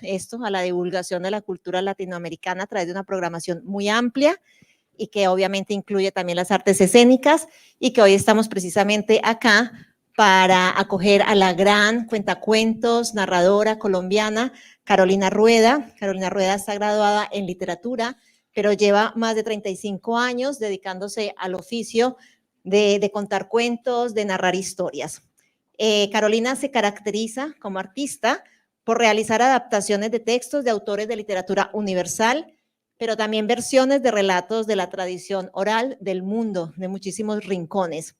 esto, a la divulgación de la cultura latinoamericana a través de una programación muy amplia y que obviamente incluye también las artes escénicas, y que hoy estamos precisamente acá para acoger a la gran cuentacuentos, narradora colombiana, Carolina Rueda. Carolina Rueda está graduada en literatura, pero lleva más de 35 años dedicándose al oficio de contar cuentos, de narrar historias. Carolina se caracteriza como artista por realizar adaptaciones de textos de autores de literatura universal, pero también versiones de relatos de la tradición oral del mundo, de muchísimos rincones.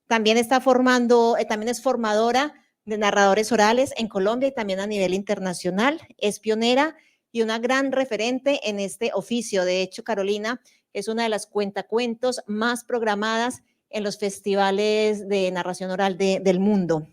También también es formadora de narradores orales en Colombia y también a nivel internacional. Es pionera y una gran referente en este oficio. De hecho, Carolina es una de las cuentacuentos más programadas en los festivales de narración oral del mundo.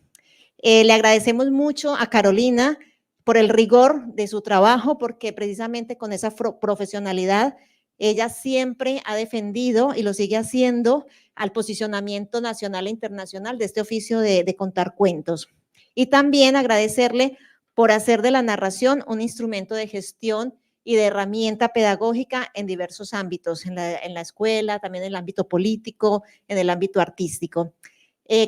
Le agradecemos mucho a Carolina por el rigor de su trabajo, porque precisamente con esa profesionalidad ella siempre ha defendido y lo sigue haciendo al posicionamiento nacional e internacional de este oficio de contar cuentos. Y también agradecerle por hacer de la narración un instrumento de gestión y de herramienta pedagógica en diversos ámbitos, en la escuela, también en el ámbito político, en el ámbito artístico.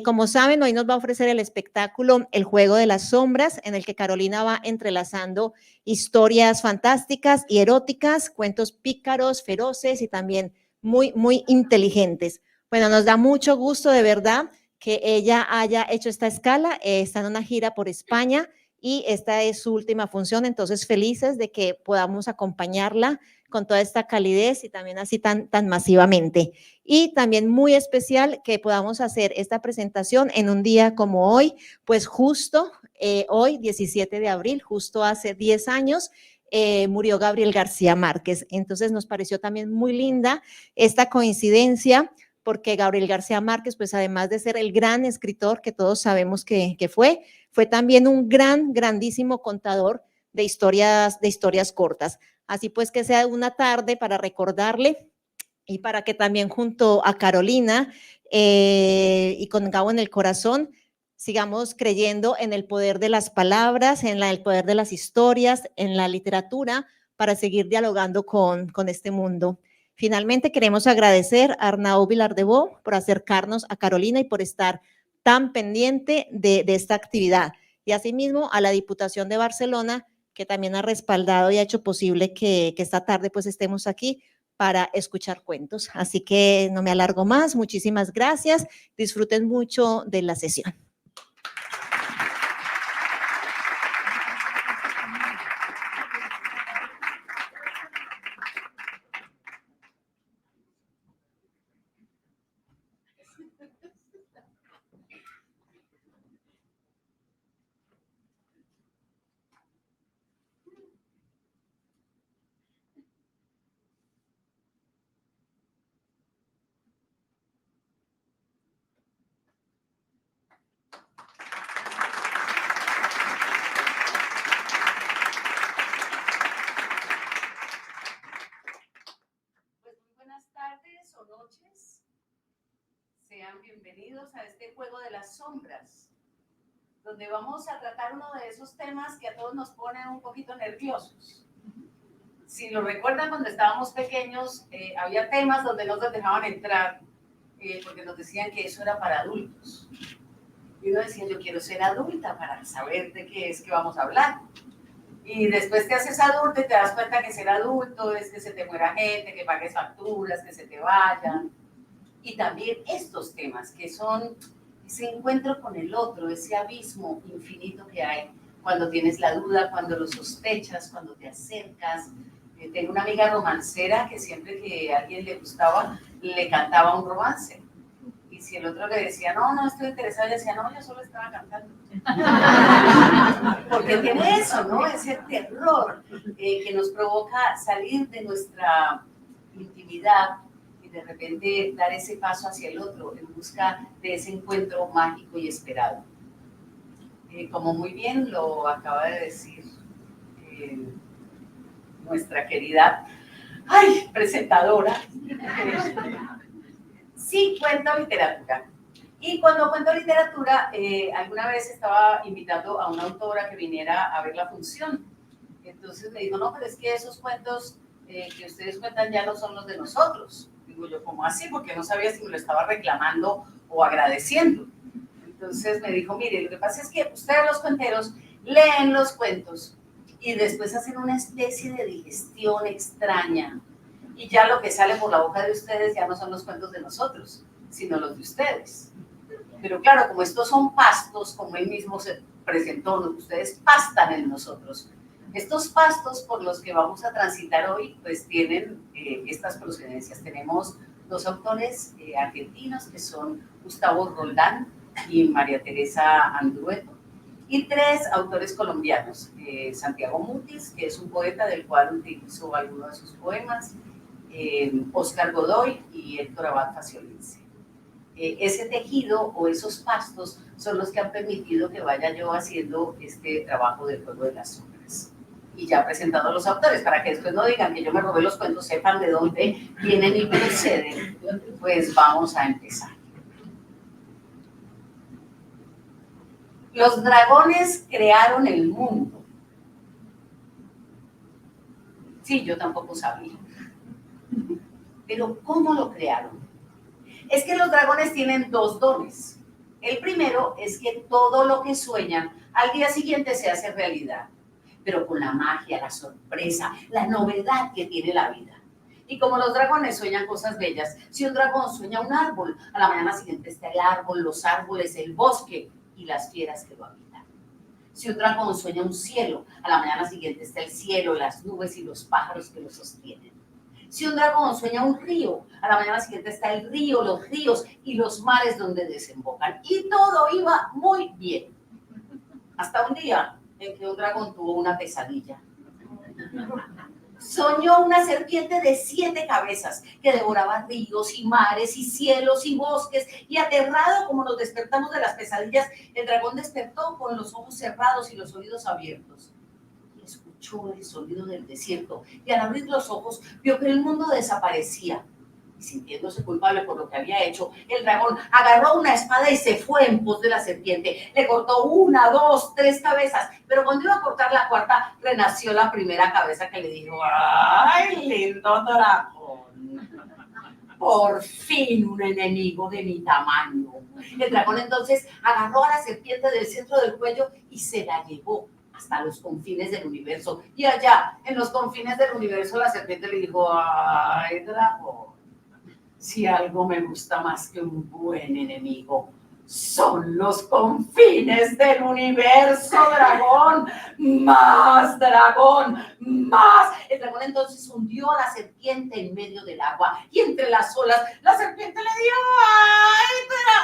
Como saben, hoy nos va a ofrecer el espectáculo El Juego de las Sombras, en el que Carolina va entrelazando historias fantásticas y eróticas, cuentos pícaros, feroces y también muy, muy inteligentes. Bueno, nos da mucho gusto de verdad que ella haya hecho esta escala. Está en una gira por España y esta es su última función, entonces felices de que podamos acompañarla con toda esta calidez y también así tan masivamente. Y también muy especial que podamos hacer esta presentación en un día como hoy, pues justo hoy, 17 de abril, justo hace 10 años, murió Gabriel García Márquez. Entonces nos pareció también muy linda esta coincidencia, porque Gabriel García Márquez, pues además de ser el gran escritor que todos sabemos que fue también un grandísimo contador de historias cortas. Así pues que sea una tarde para recordarle y para que también junto a Carolina y con Gabo en el corazón sigamos creyendo en el poder de las palabras, en el poder de las historias, en la literatura, para seguir dialogando con este mundo. Finalmente queremos agradecer a Arnau Vilardebó por acercarnos a Carolina y por estar tan pendiente de esta actividad. Y asimismo a la Diputación de Barcelona, que también ha respaldado y ha hecho posible que esta tarde pues estemos aquí para escuchar cuentos. Así que no me alargo más. Muchísimas gracias. Disfruten mucho de la sesión. Noches, sean bienvenidos a este Juego de las Sombras, donde vamos a tratar uno de esos temas que a todos nos ponen un poquito nerviosos. Si lo recuerdan, cuando estábamos pequeños, había temas donde no nos dejaban entrar, porque nos decían que eso era para adultos. Y uno decía, yo quiero ser adulta para saber de qué es que vamos a hablar. Y después te haces adulto y te das cuenta que ser adulto es que se te muera gente, que pagues facturas, que se te vayan. Y también estos temas que son ese encuentro con el otro, ese abismo infinito que hay cuando tienes la duda, cuando lo sospechas, cuando te acercas. Tengo una amiga romancera que siempre que a alguien le gustaba, le cantaba un romance. Y si el otro le decía, no estoy interesada, ella decía, no, yo solo estaba cantando. Porque tiene eso, ¿no? Ese terror que nos provoca salir de nuestra intimidad y de repente dar ese paso hacia el otro en busca de ese encuentro mágico y esperado. Como muy bien lo acaba de decir nuestra querida presentadora, sí cuento literatura. Y cuando cuento literatura, alguna vez estaba invitando a una autora que viniera a ver la función. entonces me dijo, no, pero es que esos cuentos que ustedes cuentan ya no son los de nosotros. Digo yo, ¿cómo así? Porque no sabía si me lo estaba reclamando o agradeciendo. Entonces me dijo, mire, lo que pasa es que ustedes los cuenteros leen los cuentos y después hacen una especie de digestión extraña y ya lo que sale por la boca de ustedes ya no son los cuentos de nosotros, sino los de ustedes. Pero claro, como estos son pastos, como él mismo se presentó, ustedes pastan en nosotros. Estos pastos por los que vamos a transitar hoy, pues tienen estas procedencias. Tenemos dos autores argentinos que son Gustavo Roldán y María Teresa Andrueto, y tres autores colombianos, Santiago Mutis, que es un poeta del cual utilizó algunos de sus poemas, Oscar Godoy y Héctor Abad Faciolince. Ese tejido o esos pastos son los que han permitido que vaya yo haciendo este trabajo del juego de las sombras. Y ya presentado a los autores, para que después no digan que yo me robé los cuentos, sepan de dónde vienen y proceden, pues vamos a empezar. Los dragones crearon el mundo. Sí, yo tampoco sabía. Pero ¿cómo lo crearon? Es que los dragones tienen dos dones. El primero es que todo lo que sueñan al día siguiente se hace realidad, pero con la magia, la sorpresa, la novedad que tiene la vida. Y como los dragones sueñan cosas bellas, si un dragón sueña un árbol, a la mañana siguiente está el árbol, los árboles, el bosque y las fieras que lo habitan. Si un dragón sueña un cielo, a la mañana siguiente está el cielo, las nubes y los pájaros que lo sostienen. Si un dragón sueña un río, a la mañana siguiente está el río, los ríos y los mares donde desembocan. Y todo iba muy bien. Hasta un día en que un dragón tuvo una pesadilla. Soñó una serpiente de 7 cabezas que devoraba ríos y mares y cielos y bosques, y aterrado como nos despertamos de las pesadillas, el dragón despertó con los ojos cerrados y los oídos abiertos. Y escuchó el sonido del desierto, y al abrir los ojos vio que el mundo desaparecía. Y sintiéndose culpable por lo que había hecho, el dragón agarró una espada y se fue en pos de la serpiente. Le cortó 1, 2, 3 cabezas, pero cuando iba a cortar la cuarta, renació la primera cabeza que le dijo, ¡ay, lindo dragón! Por fin un enemigo de mi tamaño. El dragón entonces agarró a la serpiente del centro del cuello y se la llevó hasta los confines del universo. Y allá, en los confines del universo, la serpiente le dijo, ¡ay, dragón! Si algo me gusta más que un buen enemigo, son los confines del universo, dragón. Más dragón, más. El dragón entonces hundió a la serpiente en medio del agua y entre las olas la serpiente le dio,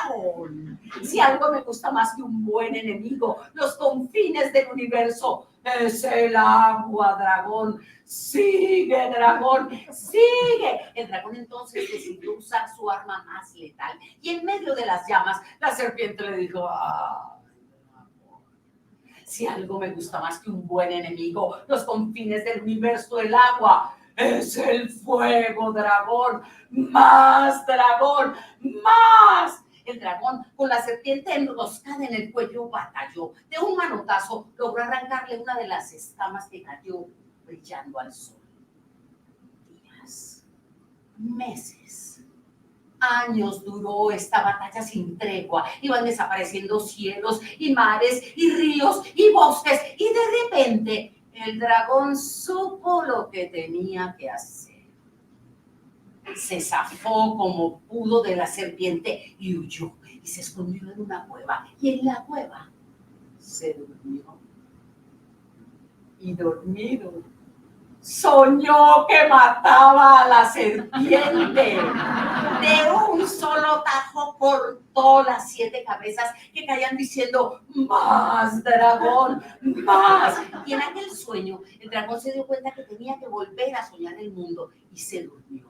¡ay, dragón! Si algo me gusta más que un buen enemigo, los confines del universo, es el agua, dragón. Sigue, dragón, sigue. El dragón entonces decidió usar su arma más letal y en medio de las llamas la serpiente le dijo, si algo me gusta más que un buen enemigo, los confines del universo, el agua, es el fuego, dragón. Más, dragón, más. El dragón, con la serpiente enroscada en el cuello, batalló. De un manotazo logró arrancarle una de las escamas que cayó brillando al sol. Días, meses, años duró esta batalla sin tregua. Iban desapareciendo cielos y mares y ríos y bosques, y de repente el dragón supo lo que tenía que hacer. Se zafó como pudo de la serpiente y huyó y se escondió en una cueva, y en la cueva se durmió. Y dormido soñó que mataba a la serpiente. De un solo tajo cortó las 7 cabezas que caían diciendo, más, dragón, más. Y en aquel sueño el dragón se dio cuenta que tenía que volver a soñar el mundo y se durmió.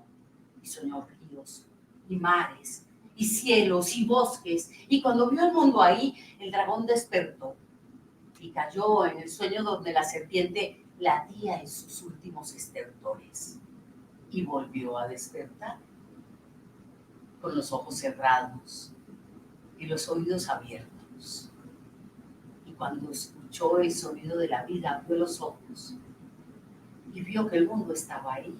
Y soñó ríos y mares y cielos y bosques. Y cuando vio el mundo ahí, el dragón despertó y cayó en el sueño donde la serpiente latía en sus últimos estertores. Y volvió a despertar con los ojos cerrados y los oídos abiertos. Y cuando escuchó el sonido de la vida, abrió los ojos y vio que el mundo estaba ahí,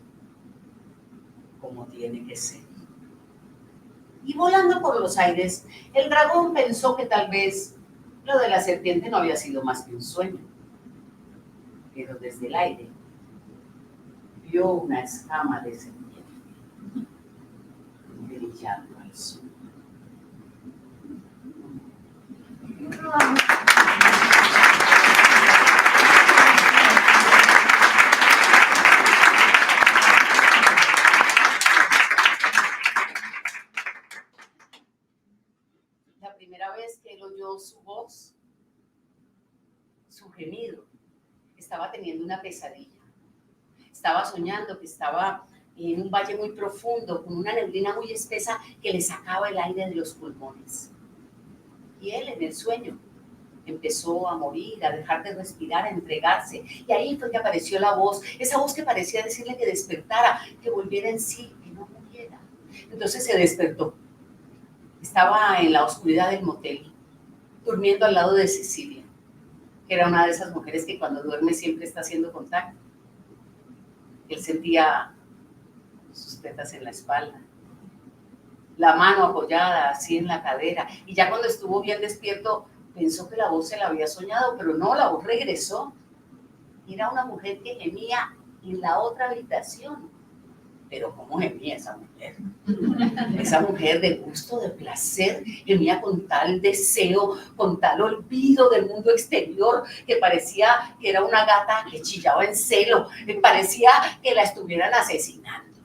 como tiene que ser. Y volando por los aires, el dragón pensó que tal vez lo de la serpiente no había sido más que un sueño. Pero desde el aire vio una escama de serpiente brillando al sol. La primera vez que él oyó su voz, su gemido, estaba teniendo una pesadilla. Estaba soñando que estaba en un valle muy profundo, con una neblina muy espesa que le sacaba el aire de los pulmones. Y él en el sueño empezó a morir, a dejar de respirar, a entregarse. Y ahí fue que apareció la voz, esa voz que parecía decirle que despertara, que volviera en sí, que no muriera. Entonces se despertó. Estaba en la oscuridad del motel, durmiendo al lado de Cecilia, que era una de esas mujeres que cuando duerme siempre está haciendo contacto. Él sentía sus tetas en la espalda, la mano apoyada así en la cadera, y ya cuando estuvo bien despierto pensó que la voz se la había soñado, pero no, la voz regresó. Era una mujer que gemía en la otra habitación. Pero ¿cómo gemía esa mujer? Esa mujer de gusto, de placer, gemía con tal deseo, con tal olvido del mundo exterior, que parecía que era una gata que chillaba en celo, parecía que la estuvieran asesinando.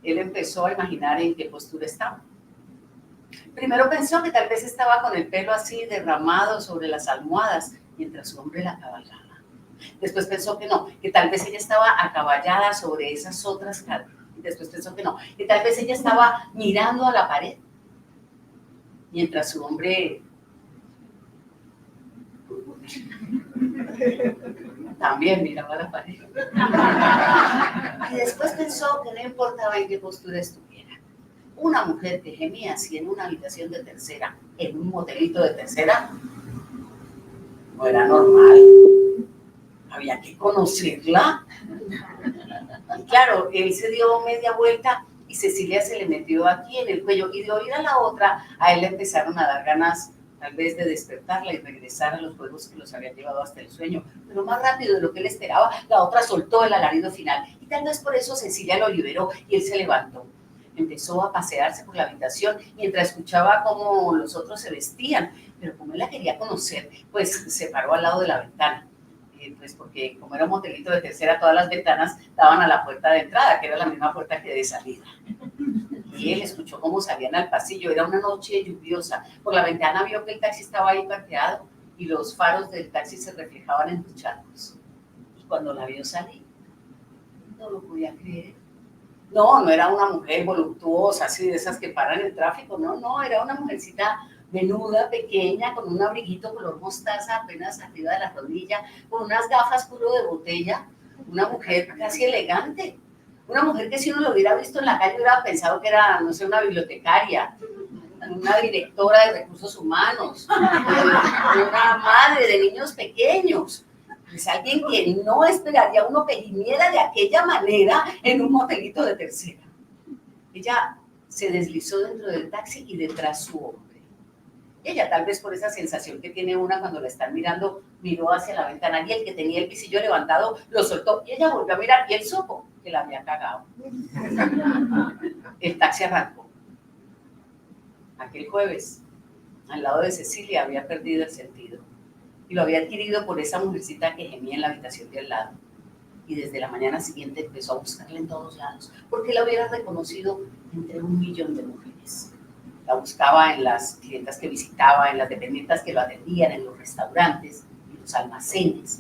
Él empezó a imaginar en qué postura estaba. Primero pensó que tal vez estaba con el pelo así derramado sobre las almohadas, mientras su hombre la cabalgaba. Después pensó que no, que tal vez ella estaba acaballada sobre esas otras caderas. Después pensó que no, que tal vez ella estaba mirando a la pared, mientras su hombre también miraba a la pared. Y después pensó que no importaba en qué postura estuviera. Una mujer que gemía así en una habitación de tercera, en un motelito de tercera, no era normal. Había que conocerla. Y claro, él se dio media vuelta y Cecilia se le metió aquí en el cuello, y de oír a la otra, a él le empezaron a dar ganas tal vez de despertarla y regresar a los juegos que los habían llevado hasta el sueño. Pero más rápido de lo que él esperaba, la otra soltó el alarido final, y tal vez por eso Cecilia lo liberó y él se levantó. Empezó a pasearse por la habitación mientras escuchaba cómo los otros se vestían, pero como él la quería conocer, pues se paró al lado de la ventana. Pues porque como era un motelito de tercera, todas las ventanas daban a la puerta de entrada, que era la misma puerta que de salida. Y él escuchó cómo salían al pasillo. Era una noche lluviosa. Por la ventana vio que el taxi estaba ahí parqueado y los faros del taxi se reflejaban en los charcos. Y cuando la vio salir, no lo podía creer. No era una mujer voluptuosa, así de esas que paran el tráfico. No, era una mujercita menuda, pequeña, con un abriguito color mostaza apenas arriba de la rodilla, con unas gafas culo de botella, una mujer casi elegante, una mujer que si uno lo hubiera visto en la calle hubiera pensado que era, no sé, una bibliotecaria, una directora de recursos humanos, una madre de niños pequeños. Es alguien que no esperaría uno que gimiera de aquella manera en un motelito de tercera. Ella se deslizó dentro del taxi y detrás su hombre. Ella, tal vez por esa sensación que tiene una cuando la están mirando, miró hacia la ventana y el que tenía el pisillo levantado lo soltó y ella volvió a mirar y él supo que la había cagado. El taxi arrancó. Aquel jueves, al lado de Cecilia, había perdido el sentido y lo había adquirido por esa mujercita que gemía en la habitación de al lado. Y desde la mañana siguiente empezó a buscarla en todos lados, porque la hubiera reconocido entre 1.000.000 de mujeres. La buscaba en las clientas que visitaba, en las dependientas que lo atendían, en los restaurantes, en los almacenes.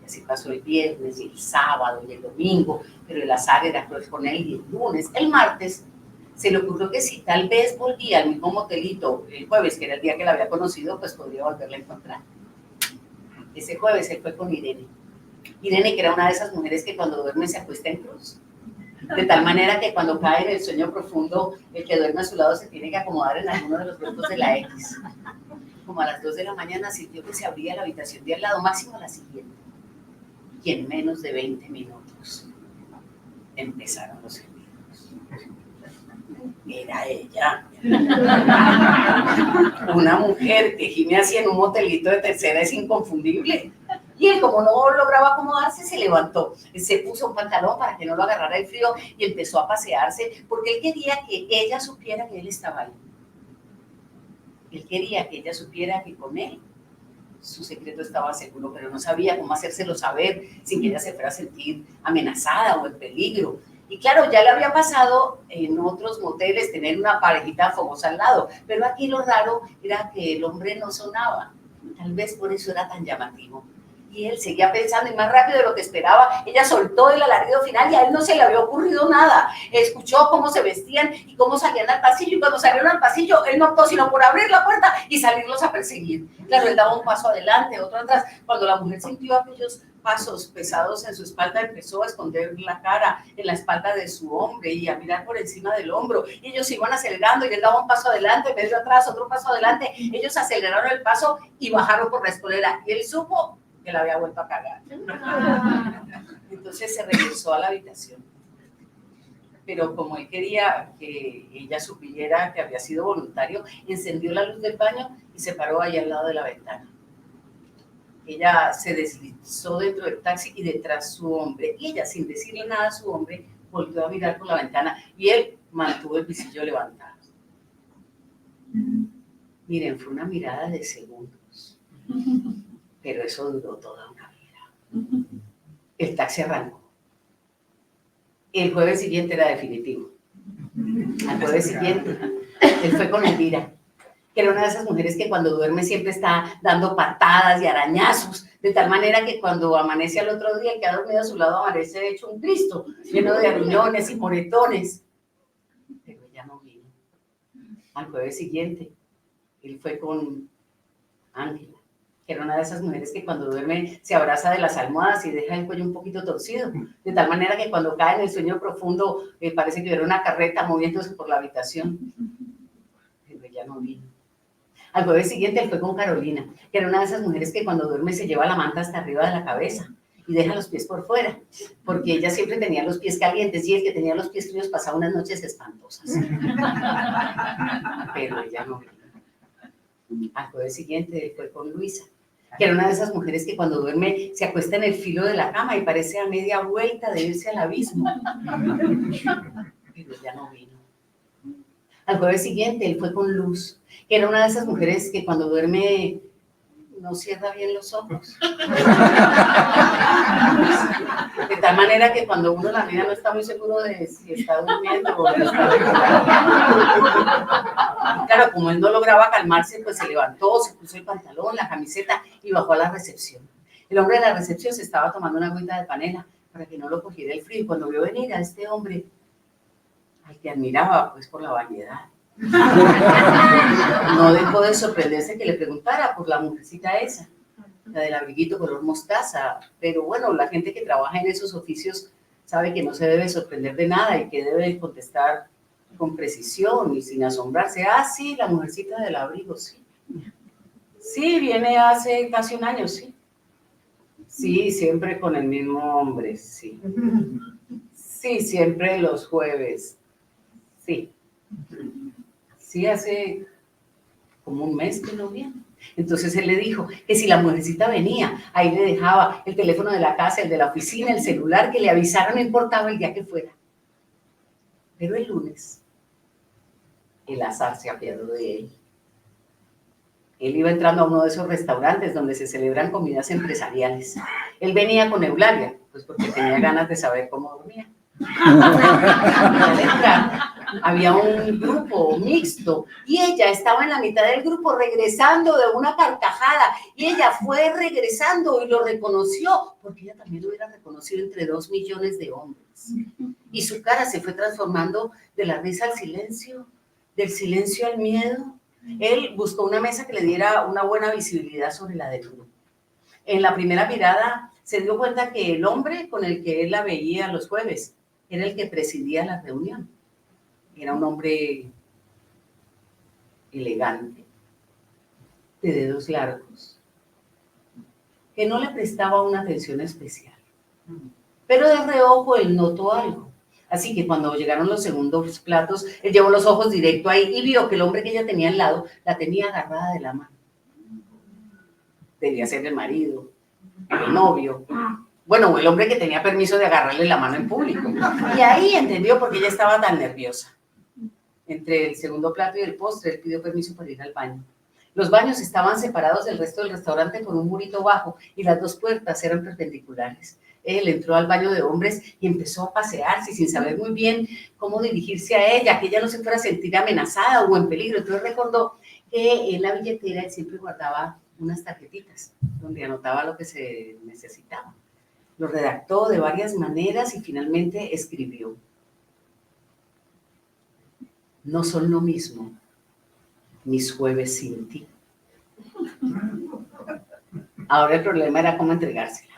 Y así pasó el viernes, y el sábado, y el domingo, pero el azar era cruel con él, y el lunes, el martes, se le ocurrió que si tal vez volvía al mismo motelito el jueves, que era el día que la había conocido, pues podría volverla a encontrar. Ese jueves él fue con Irene. Irene, que era una de esas mujeres que cuando duerme se acuesta en cruz. De tal manera que cuando cae en el sueño profundo, el que duerme a su lado se tiene que acomodar en alguno de los huecos de la X. Como a las 2 de la mañana sintió que se abría la habitación de al lado, máximo a la siguiente. y en menos de 20 minutos empezaron los envíos. Era ella, una mujer que gime así en un motelito de tercera es inconfundible. Y él, como no lograba acomodarse, se levantó, se puso un pantalón para que no lo agarrara el frío y empezó a pasearse, porque él quería que ella supiera que él estaba ahí. Él quería que ella supiera que con él su secreto estaba seguro, pero no sabía cómo hacérselo saber sin que ella se fuera a sentir amenazada o en peligro. Y claro, ya le había pasado en otros moteles tener una parejita fogosa al lado, pero aquí lo raro era que el hombre no sonaba. Tal vez por eso era tan llamativo. Y él seguía pensando, y más rápido de lo que esperaba, ella soltó el alarido final y a él no se le había ocurrido nada. Escuchó cómo se vestían y cómo salían al pasillo, y cuando salieron al pasillo, él no optó sino por abrir la puerta y salirlos a perseguir. Claro, él daba un paso adelante, otro atrás. Cuando la mujer sintió aquellos pasos pesados en su espalda, empezó a esconder la cara en la espalda de su hombre y a mirar por encima del hombro. Y ellos iban acelerando y él daba un paso adelante, medio atrás, otro paso adelante. Ellos aceleraron el paso y bajaron por la escalera. Y él supo que la había vuelto a cagar. Entonces se regresó a la habitación. Pero como él quería que ella supiera que había sido voluntario, encendió la luz del baño y se paró ahí al lado de la ventana. Ella se deslizó dentro del taxi y detrás su hombre. Y ella, sin decirle nada a su hombre, volvió a mirar por la ventana y él mantuvo el visillo levantado. Miren, fue una mirada de segundos. Pero eso duró toda una vida. El taxi arrancó. El jueves siguiente era definitivo. Al jueves siguiente, él fue con Elvira, que era una de esas mujeres que cuando duerme siempre está dando patadas y arañazos, de tal manera que cuando amanece al otro día, el que ha dormido a su lado amanece hecho un Cristo, lleno de aruñones y moretones. Pero ella no vino. Al jueves siguiente, él fue con Ángela, que era una de esas mujeres que cuando duerme se abraza de las almohadas y deja el cuello un poquito torcido, de tal manera que cuando cae en el sueño profundo parece que hubiera una carreta moviéndose por la habitación. Pero ella no vino. Al jueves siguiente él fue con Carolina, que era una de esas mujeres que cuando duerme se lleva la manta hasta arriba de la cabeza y deja los pies por fuera, porque ella siempre tenía los pies calientes y el que tenía los pies fríos pasaba unas noches espantosas. Pero ella no vino. Al jueves siguiente fue con Luisa, que era una de esas mujeres que cuando duerme se acuesta en el filo de la cama y parece a media vuelta de irse al abismo. Pero ya no vino. Al jueves siguiente él fue con Luz, que era una de esas mujeres que cuando duerme no cierra bien los ojos. De tal manera que cuando uno la mira no está muy seguro de si está durmiendo o no está durmiendo. Y claro, como él no lograba calmarse, pues se levantó, se puso el pantalón, la camiseta y bajó a la recepción. El hombre de la recepción se estaba tomando una agüita de panela para que no lo cogiera el frío. Y cuando vio venir a este hombre, al que admiraba, pues por la variedad, no dejó de sorprenderse que le preguntara por la mujercita esa, la del abriguito color mostaza. Pero bueno, la gente que trabaja en esos oficios sabe que no se debe sorprender de nada y que debe contestar con precisión y sin asombrarse. Ah, sí, la mujercita del abrigo, sí. Sí, viene hace casi un año, sí. Sí, siempre con el mismo hombre, sí. Sí, siempre los jueves, sí. Sí, hace como un mes que no viene. Entonces él le dijo que si la mujercita venía, ahí le dejaba el teléfono de la casa, el de la oficina, el celular, que le avisara, no importaba el día que fuera. Pero el lunes, el azar se apiadó de él. Él iba entrando a uno de esos restaurantes donde se celebran comidas empresariales. Él venía con Eulalia, pues porque tenía ganas de saber cómo dormía. Al entrar, había un grupo mixto y ella estaba en la mitad del grupo regresando de una carcajada y ella fue regresando y lo reconoció porque ella también lo hubiera reconocido entre 2 millones de hombres y su cara se fue transformando de la risa al silencio, del silencio al miedo. Él buscó una mesa que le diera una buena visibilidad sobre la del grupo. En la primera mirada se dio cuenta que el hombre con el que él la veía los jueves era el que presidía la reunión. Era un hombre elegante, de dedos largos, que no le prestaba una atención especial. Pero de reojo él notó algo. Así que cuando llegaron los segundos platos, él llevó los ojos directo ahí y vio que el hombre que ella tenía al lado la tenía agarrada de la mano. Debía ser el marido, el novio. Bueno, el hombre que tenía permiso de agarrarle la mano en público. Y ahí entendió por qué ella estaba tan nerviosa. Entre el segundo plato y el postre, él pidió permiso para ir al baño. Los baños estaban separados del resto del restaurante por un murito bajo y las dos puertas eran perpendiculares. Él entró al baño de hombres y empezó a pasearse sin saber muy bien cómo dirigirse a ella, que ella no se fuera a sentir amenazada o en peligro. Entonces recordó que en la billetera él siempre guardaba unas tarjetitas donde anotaba lo que se necesitaba. Lo redactó de varias maneras y finalmente escribió: no son lo mismo mis jueves sin ti. Ahora el problema era cómo entregársela,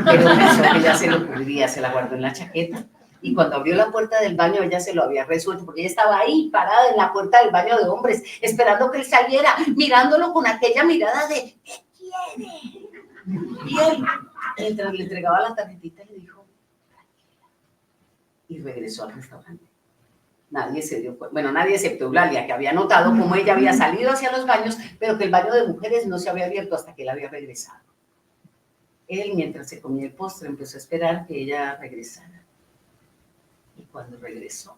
pero pensó que ya se lo ocurriría, se la guardó en la chaqueta. Y cuando abrió la puerta del baño, ella se lo había resuelto, porque ella estaba ahí, parada en la puerta del baño de hombres, esperando que él saliera, mirándolo con aquella mirada de ¿qué quiere? Y él, mientras le entregaba la tarjetita, le dijo: tranquila. Y regresó al restaurante. Nadie se dio cuenta, bueno, nadie excepto Eulalia, que había notado cómo ella había salido hacia los baños, pero que el baño de mujeres no se había abierto hasta que él había regresado. Él, mientras se comía el postre, empezó a esperar que ella regresara. Y cuando regresó,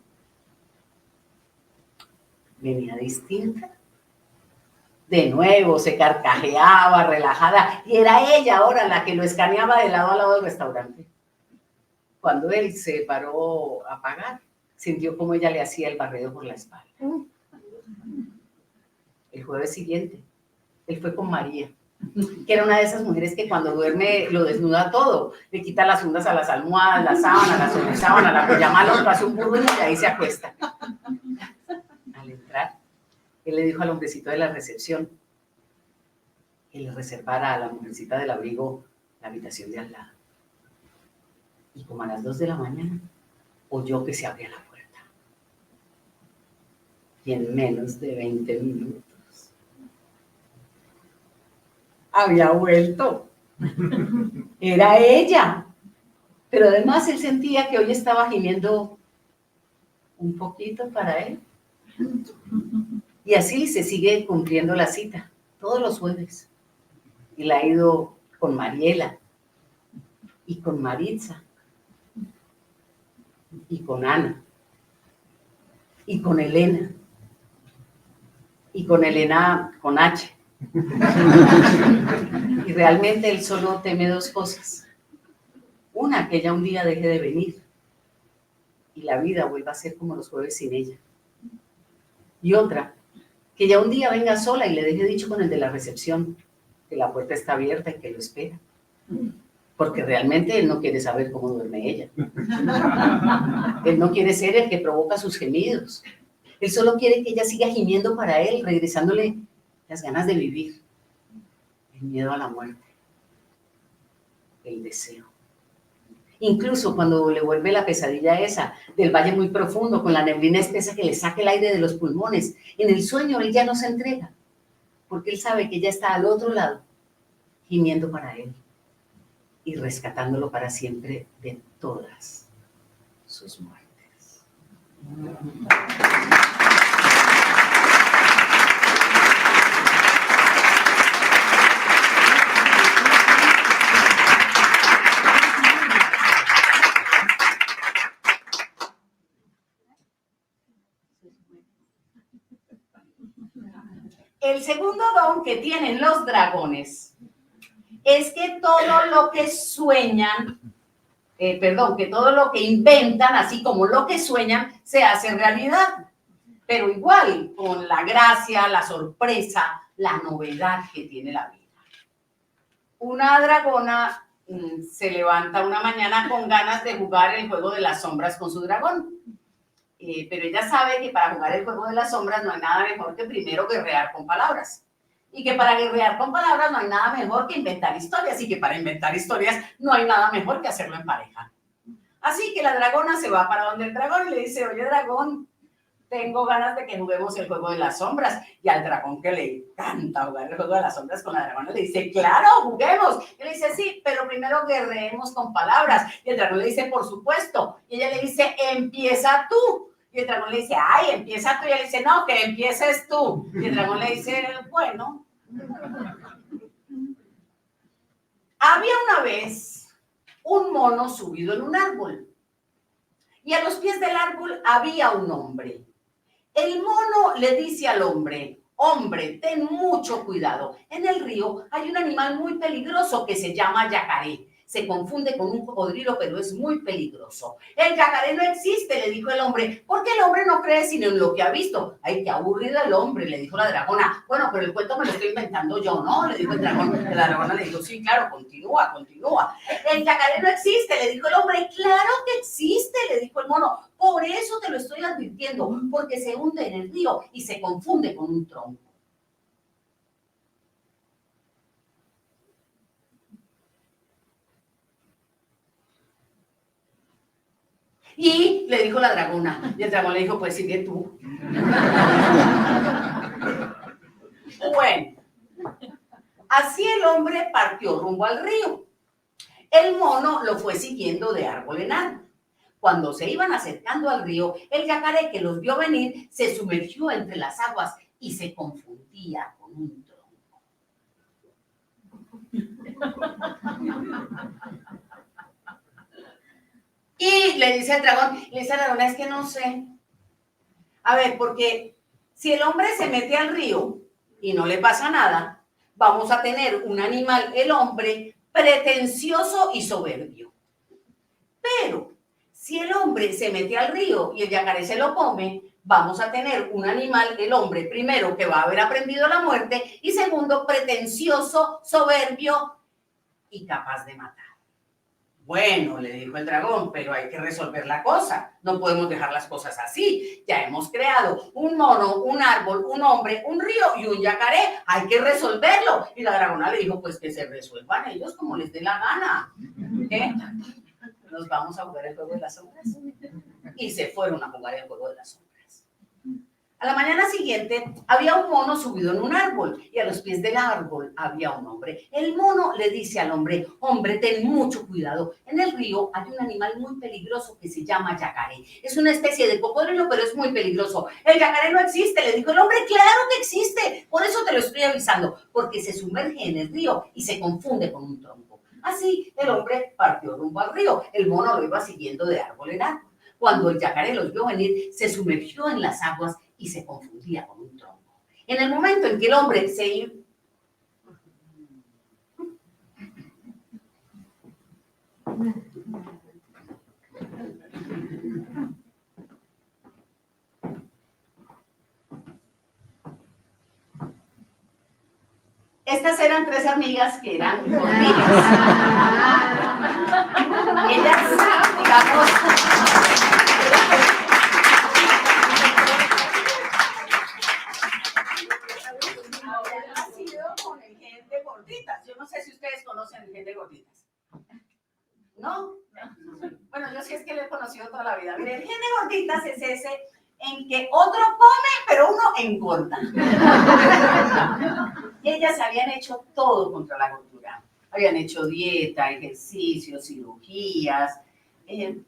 venía distinta. De nuevo se carcajeaba, relajada, y era ella ahora la que lo escaneaba de lado a lado del restaurante. Cuando él se paró a pagar, sintió como ella le hacía el barrido por la espalda. El jueves siguiente, él fue con María, que era una de esas mujeres que cuando duerme lo desnuda todo, le quita las fundas a las almohadas, la sábana, la sobresábana, la pijama, lo hace un burro y ahí se acuesta. Al entrar, él le dijo al hombrecito de la recepción que le reservara a la mujercita del abrigo la habitación de al lado. Y como a las 2 de la mañana, oyó que se abría la puerta. Y en menos de 20 minutos había vuelto. Era ella. Pero además él sentía que hoy estaba gimiendo un poquito para él. Y así se sigue cumpliendo la cita, todos los jueves. Y la ha ido con Mariela, y con Maritza, y con Ana, y con Elena, y con Elena con H. Y realmente él solo teme dos cosas. Una, que ella un día deje de venir y la vida vuelva a ser como los jueves sin ella. Y otra, que ella un día venga sola y le deje dicho con el de la recepción que la puerta está abierta y que lo espera. Porque realmente él no quiere saber cómo duerme ella. Él no quiere ser el que provoca sus gemidos. Él solo quiere que ella siga gimiendo para él, regresándole las ganas de vivir, el miedo a la muerte, el deseo. Incluso cuando le vuelve la pesadilla esa del valle muy profundo, con la neblina espesa que le saca el aire de los pulmones, en el sueño él ya no se entrega, porque él sabe que ella está al otro lado, gimiendo para él y rescatándolo para siempre de todas sus muertes. El segundo don que tienen los dragones es que todo lo que sueñan, que todo lo que inventan, así como lo que sueñan, se hace realidad. Pero igual, con la gracia, la sorpresa, la novedad que tiene la vida. Una dragona se levanta una mañana con ganas de jugar el juego de las sombras con su dragón. Pero ella sabe que para jugar el juego de las sombras no hay nada mejor que primero guerrear con palabras. Y que para guerrear con palabras no hay nada mejor que inventar historias. Y que para inventar historias no hay nada mejor que hacerlo en pareja. Así que la dragona se va para donde el dragón y le dice: oye, dragón, tengo ganas de que juguemos el juego de las sombras. Y al dragón, que le encanta jugar el juego de las sombras con la dragona, le dice, claro, juguemos. Y le dice, sí, pero primero guerreemos con palabras. Y el dragón le dice, por supuesto. Y ella le dice, empieza tú. Y el dragón le dice, ay, empieza tú. Y ella le dice, no, que empieces tú. Y el dragón le dice, bueno. Había una vez un mono subido en un árbol. Y a los pies del árbol había un hombre. El mono le dice al hombre, hombre, ten mucho cuidado. En el río hay un animal muy peligroso que se llama yacaré. Se confunde con un cocodrilo, pero es muy peligroso. El yacaré no existe, le dijo el hombre, porque el hombre no cree sino en lo que ha visto. Ay, qué aburrido el hombre, le dijo la dragona. Bueno, pero el cuento me lo estoy inventando yo, ¿no? Le dijo el dragón. La dragona le dijo, sí, claro, continúa, continúa. El yacaré no existe, le dijo el hombre. Claro que existe, le dijo el mono. Por eso te lo estoy advirtiendo, porque se hunde en el río y se confunde con un tronco. Y le dijo la dragona, y el dragón le dijo, pues sigue tú. Bueno, así el hombre partió rumbo al río. El mono lo fue siguiendo de árbol en árbol. Cuando se iban acercando al río, el yacaré, que los vio venir, se sumergió entre las aguas y se confundía con un tronco. Y le dice al dragón, le dice a la dragona, es que no sé. A ver, porque si el hombre se mete al río y no le pasa nada, vamos a tener un animal, el hombre, pretencioso y soberbio. Pero si el hombre se mete al río y el yacaré se lo come, vamos a tener un animal, el hombre, primero, que va a haber aprendido la muerte, y segundo, pretencioso, soberbio y capaz de matar. Bueno, le dijo el dragón, pero hay que resolver la cosa. No podemos dejar las cosas así. Ya hemos creado un mono, un árbol, un hombre, un río y un yacaré. Hay que resolverlo. Y la dragona le dijo, pues que se resuelvan ellos como les dé la gana. ¿Qué? Nos vamos a jugar el juego de las sombras. Y se fueron a jugar el juego de las sombras. A la mañana siguiente había un mono subido en un árbol y a los pies del árbol había un hombre. El mono le dice al hombre, hombre, ten mucho cuidado. En el río hay un animal muy peligroso que se llama yacaré. Es una especie de cocodrilo, pero es muy peligroso. El yacaré no existe, le dijo el hombre. Claro que existe, por eso te lo estoy avisando, porque se sumerge en el río y se confunde con un tronco. Así el hombre partió rumbo al río. El mono lo iba siguiendo de árbol en árbol. Cuando el yacaré los vio venir, se sumergió en las aguas y se confundía con un tronco. En el momento en que el hombre se iba... Estas eran tres amigas que eran gorditas. Ellas, digamos... Yo no sé si ustedes conocen el gen de gorditas. ¿No? Bueno, yo sí es que lo he conocido toda la vida. Mire, el gen de gorditas es ese en que otro come, pero uno engorda. Ellas habían hecho todo contra la gordura. Habían hecho dieta, ejercicio, cirugías,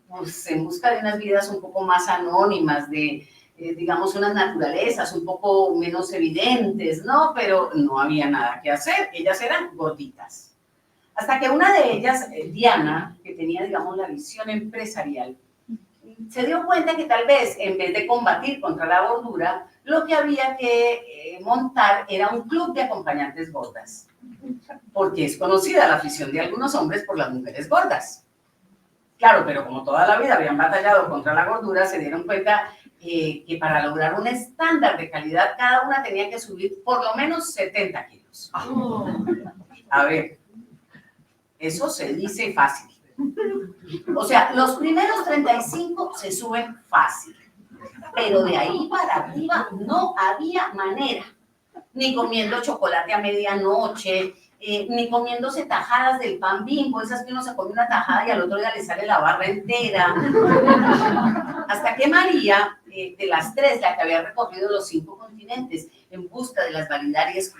pues en busca de unas vidas un poco más anónimas, de digamos, unas naturalezas un poco menos evidentes, ¿no? Pero no había nada que hacer, ellas eran gorditas. Hasta que una de ellas, Diana, que tenía, digamos, la visión empresarial, se dio cuenta que tal vez, en vez de combatir contra la gordura, lo que había que montar era un club de acompañantes gordas, porque es conocida la afición de algunos hombres por las mujeres gordas. Claro, pero como toda la vida habían batallado contra la gordura, se dieron cuenta que para lograr un estándar de calidad, cada una tenía que subir por lo menos 70 kilos. A ver, eso se dice fácil. O sea, los primeros 35 se suben fácil, pero de ahí para arriba no había manera. Ni comiendo chocolate a medianoche, ni comiéndose tajadas del pan Bimbo, esas que uno se come una tajada y al otro día le sale la barra entera. Hasta que María de las tres, la que había recorrido los 5 continentes en busca de las variedades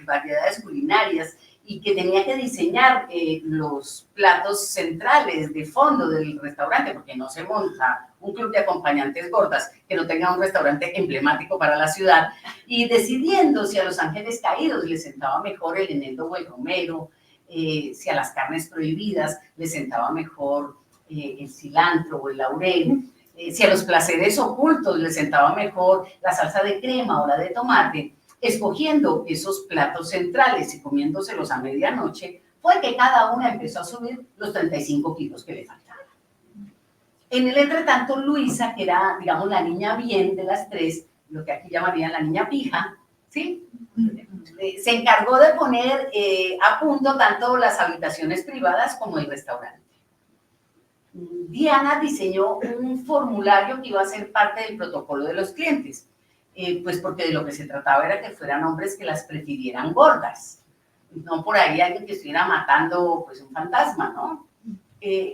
culinarias y que tenía que diseñar los platos centrales de fondo del restaurante, porque no se monta un club de acompañantes gordas que no tenga un restaurante emblemático para la ciudad, y decidiendo si a los ángeles caídos les sentaba mejor el eneldo o el romero, si a las carnes prohibidas les sentaba mejor el cilantro o el laurel, si a los placeres ocultos les sentaba mejor la salsa de crema o la de tomate. Escogiendo esos platos centrales y comiéndoselos a medianoche, fue que cada una empezó a subir los 35 kilos que le faltaban. En el entretanto, Luisa, que era, digamos, la niña bien de las tres, lo que aquí llamarían la niña pija, ¿sí? Se encargó de poner a punto tanto las habitaciones privadas como el restaurante. Diana diseñó un formulario que iba a ser parte del protocolo de los clientes. Pues porque de lo que se trataba era que fueran hombres que las prefirieran gordas, no por ahí alguien que estuviera matando pues un fantasma, ¿no?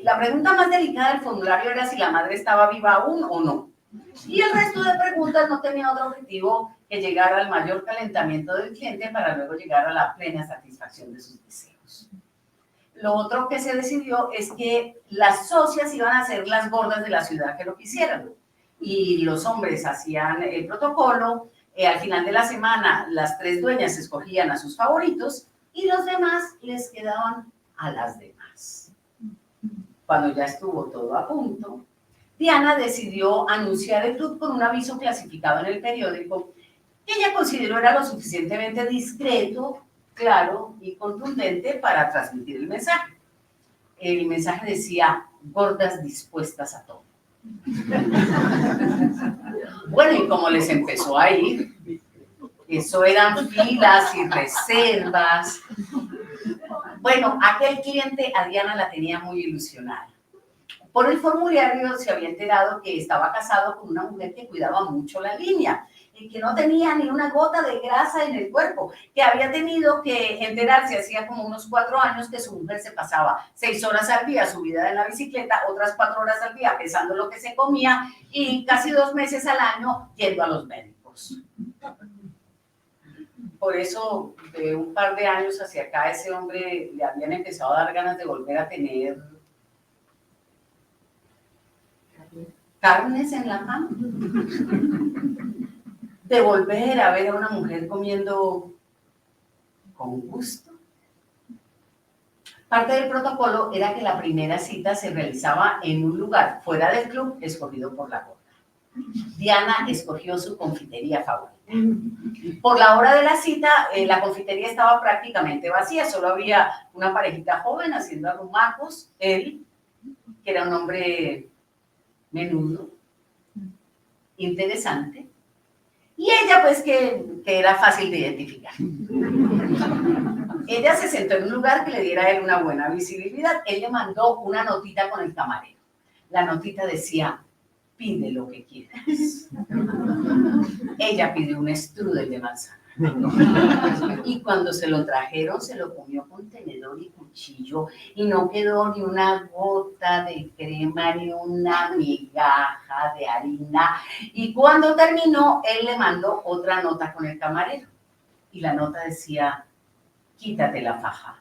La pregunta más delicada del formulario era si la madre estaba viva aún o no, y el resto de preguntas no tenía otro objetivo que llegar al mayor calentamiento del cliente para luego llegar a la plena satisfacción de sus deseos. Lo otro que se decidió es que las socias iban a ser las gordas de la ciudad que lo quisieran, y los hombres hacían el protocolo. Al final de la semana las tres dueñas escogían a sus favoritos y los demás les quedaban a las demás. Cuando ya estuvo todo a punto, Diana decidió anunciar el club con un aviso clasificado en el periódico que ella consideró era lo suficientemente discreto, claro y contundente para transmitir el mensaje. El mensaje decía: gordas dispuestas a todo. Bueno, y como les empezó a ir, eso eran filas y reservas. Bueno, aquel cliente a Diana la tenía muy ilusionada. Por el formulario se había enterado que estaba casado con una mujer que cuidaba mucho la línea y que no tenía ni una gota de grasa en el cuerpo, que había tenido que enterarse hacía como unos 4 años que su mujer se pasaba 6 horas al día subida en la bicicleta, otras 4 horas al día pesando lo que se comía y casi 2 meses al año yendo a los médicos. Por eso, de un par de años hacia acá, ese hombre le habían empezado a dar ganas de volver a tener carnes en la mano, de volver a ver a una mujer comiendo con gusto. Parte del protocolo era que la primera cita se realizaba en un lugar fuera del club escogido por la gorda. Diana escogió su confitería favorita. Por la hora de la cita, la confitería estaba prácticamente vacía, solo había una parejita joven haciendo arrumacos, él, que era un hombre menudo, interesante, y ella pues que era fácil de identificar. Ella se sentó en un lugar que le diera a él una buena visibilidad. Él le mandó una notita con el camarero. La notita decía: pide lo que quieras. Ella pidió un strudel de manzana. Y cuando se lo trajeron, se lo comió con tenedor y cuchillo y no quedó ni una gota de crema ni una migaja de harina. Y cuando terminó, él le mandó otra nota con el camarero. Y la nota decía: quítate la faja.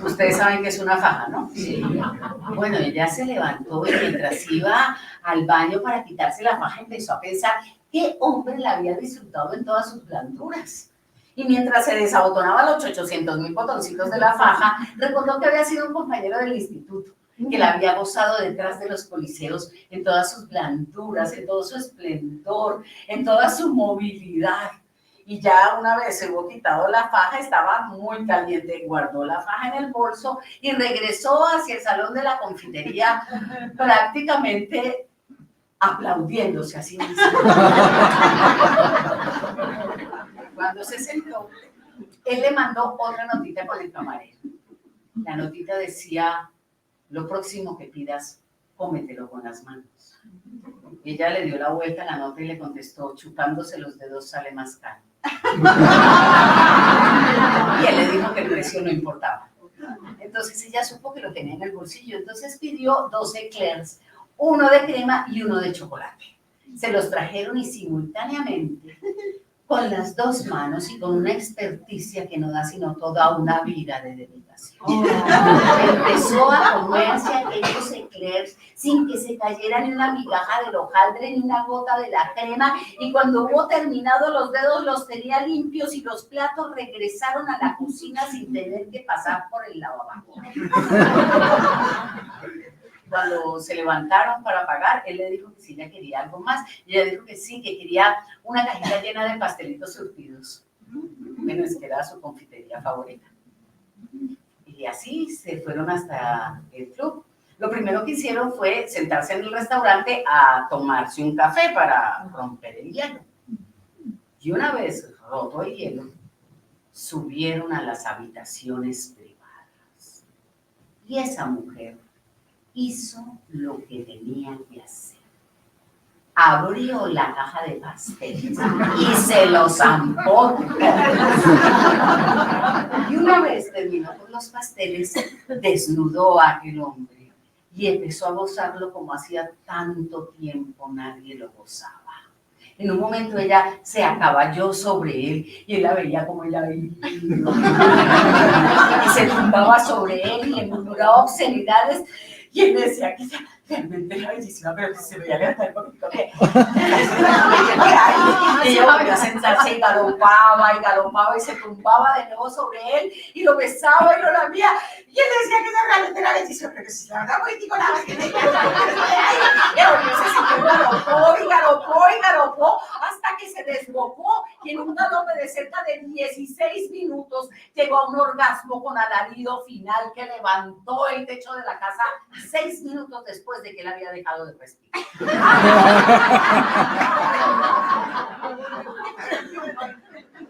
Ustedes saben que es una faja, ¿no? Sí. Bueno, ella se levantó y mientras iba al baño para quitarse la faja empezó a pensar qué hombre la había disfrutado en todas sus blanduras. Y mientras se desabotonaba los 800,000 botoncitos de la faja, recordó que había sido un compañero del instituto, que la había gozado detrás de los coliseos en todas sus blanduras, en todo su esplendor, en toda su movilidad. Y ya una vez se hubo quitado la faja, estaba muy caliente, guardó la faja en el bolso y regresó hacia el salón de la confitería prácticamente aplaudiéndose a sí mismo. Cuando se sentó, él le mandó otra notita con el camarero. La notita decía: lo próximo que pidas, cómetelo con las manos. Ella le dio la vuelta a la nota y le contestó: chupándose los dedos sale más caro. Y él le dijo que el precio no importaba. Entonces ella supo que lo tenía en el bolsillo, entonces pidió 2 eclairs, uno de crema y uno de chocolate. Se los trajeron y simultáneamente, con las dos manos y con una experticia que no da sino toda una vida de dedicación. Empezó a comerse aquellos eclairs sin que se cayera ni una migaja del hojaldre ni una gota de la crema, y cuando hubo terminado los dedos los tenía limpios y los platos regresaron a la cocina sin tener que pasar por el lavavajillas. Cuando se levantaron para pagar, él le dijo que sí, ella quería algo más. Y ella dijo que sí, que quería una cajita llena de pastelitos surtidos. Menos que era su confitería favorita. Y así se fueron hasta el club. Lo primero que hicieron fue sentarse en el restaurante a tomarse un café para romper el hielo. Y una vez roto el hielo, subieron a las habitaciones privadas. Y esa mujer hizo lo que tenía que hacer. Abrió la caja de pasteles y se los zampó. Y una vez terminó con los pasteles, desnudó a aquel hombre y empezó a gozarlo como hacía tanto tiempo nadie lo gozaba. En un momento ella se acaballó sobre él y él la veía como ella veía. Y se tumbaba sobre él y le murmuraba obscenidades. Y él me decía que ella realmente era bellísima, pero que se veía levantar un poquito. Y ella volvió a sentarse y galopaba y se tumbaba de nuevo sobre él y lo besaba y lo lamía. Y él decía que ella realmente era bellísima, pero que si la verdad político nada que me galopó hasta que se desbocó y en un galope de cerca de 16 minutos llegó a un orgasmo con alarido final que levantó el techo de la casa 6 minutos después de que él había dejado de respirar.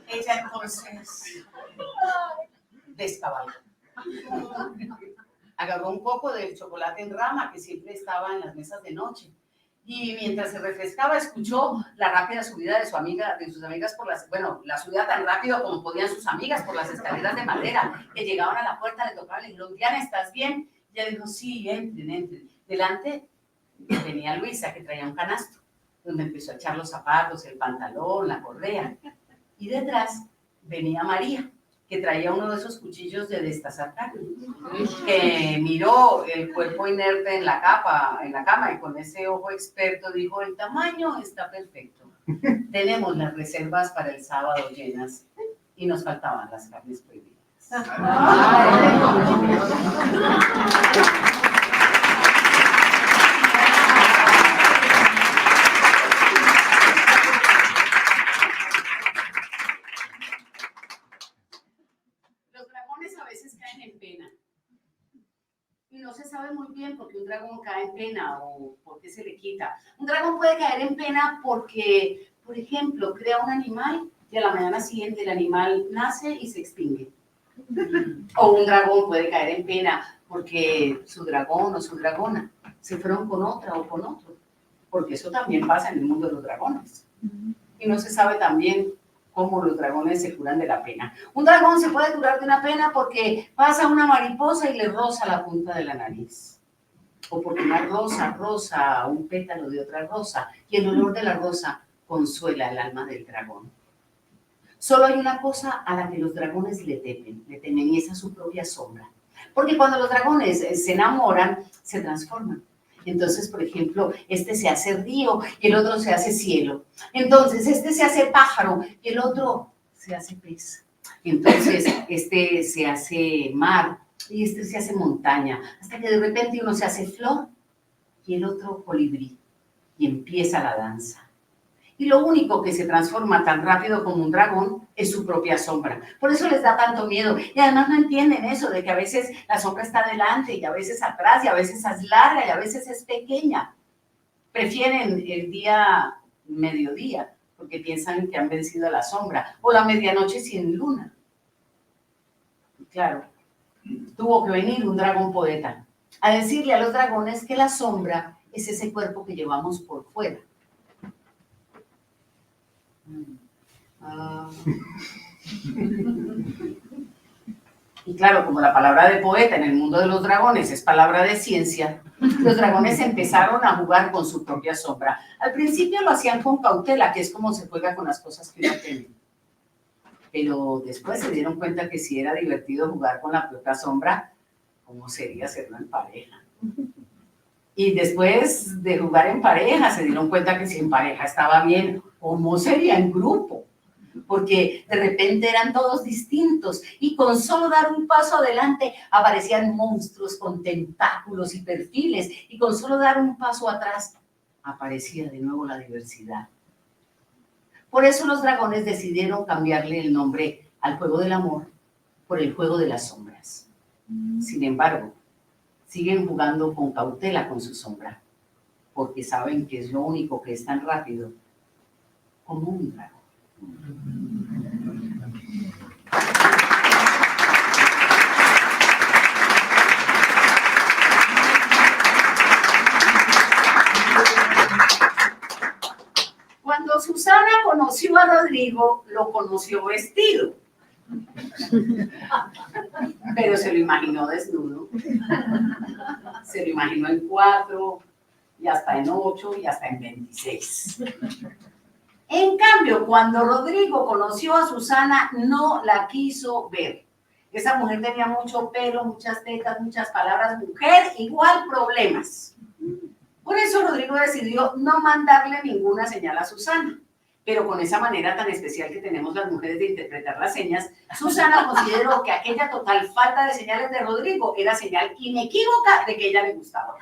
Ella entonces descabalgó. Agarró un poco del chocolate en rama que siempre estaba en las mesas de noche y mientras se refrescaba escuchó la rápida subida de sus amigas por las, bueno, la subida tan rápido como podían sus amigas por las escaleras de madera que llegaban a la puerta, le tocaban y le dijeron: Diana, ¿estás bien? Y ella dijo: sí, entren. Delante venía Luisa, que traía un canasto donde empezó a echar los zapatos, el pantalón, la correa, y detrás venía María, que traía uno de esos cuchillos de destazar carne, que miró el cuerpo inerte en la cama y con ese ojo experto dijo: el tamaño está perfecto, tenemos las reservas para el sábado llenas y nos faltaban las carnes prohibidas. Y no se sabe muy bien por qué un dragón cae en pena o por qué se le quita. Un dragón puede caer en pena porque, por ejemplo, crea un animal y a la mañana siguiente el animal nace y se extingue. O un dragón puede caer en pena porque su dragón o su dragona se fueron con otra o con otro, porque eso también pasa en el mundo de los dragones. Y no se sabe también cómo los dragones se curan de la pena. Un dragón se puede curar de una pena porque pasa una mariposa y le roza la punta de la nariz. O porque una rosa roza un pétalo de otra rosa y el olor de la rosa consuela el alma del dragón. Solo hay una cosa a la que los dragones le temen y esa es su propia sombra. Porque cuando los dragones se enamoran, se transforman. Entonces, por ejemplo, este se hace río y el otro se hace cielo. Entonces, este se hace pájaro y el otro se hace pez. Entonces, este se hace mar y este se hace montaña. Hasta que de repente uno se hace flor y el otro colibrí. Y empieza la danza. Y lo único que se transforma tan rápido como un dragón es su propia sombra. Por eso les da tanto miedo. Y además no entienden eso de que a veces la sombra está delante y a veces atrás y a veces es larga y a veces es pequeña. Prefieren el día mediodía porque piensan que han vencido a la sombra o la medianoche sin luna. Y claro, tuvo que venir un dragón poeta a decirle a los dragones que la sombra es ese cuerpo que llevamos por fuera. Y claro, como la palabra de poeta en el mundo de los dragones es palabra de ciencia, Los dragones empezaron a jugar con su propia sombra. Al principio lo hacían con cautela, que es como se juega con las cosas que ya tienen. Pero después se dieron cuenta que si era divertido jugar con la propia sombra, ¿cómo sería hacerlo en pareja? Y después de jugar en pareja, se dieron cuenta que si en pareja estaba bien, ¿cómo sería en grupo? Porque de repente eran todos distintos y con solo dar un paso adelante aparecían monstruos con tentáculos y perfiles, y con solo dar un paso atrás aparecía de nuevo la diversidad. Por eso los dragones decidieron cambiarle el nombre al juego del amor por el juego de las sombras. Sin embargo, siguen jugando con cautela con su sombra, porque saben que es lo único que es tan rápido como un dragón. Cuando Susana conoció a Rodrigo, lo conoció vestido, pero se lo imaginó desnudo, se lo imaginó en 4, y hasta en 8, y hasta en 26. En cambio, cuando Rodrigo conoció a Susana, no la quiso ver. Esa mujer tenía mucho pelo, muchas tetas, muchas palabras, mujer igual problemas. Por eso Rodrigo decidió no mandarle ninguna señal a Susana. Pero con esa manera tan especial que tenemos las mujeres de interpretar las señas, Susana consideró que aquella total falta de señales de Rodrigo era señal inequívoca de que ella le gustaba.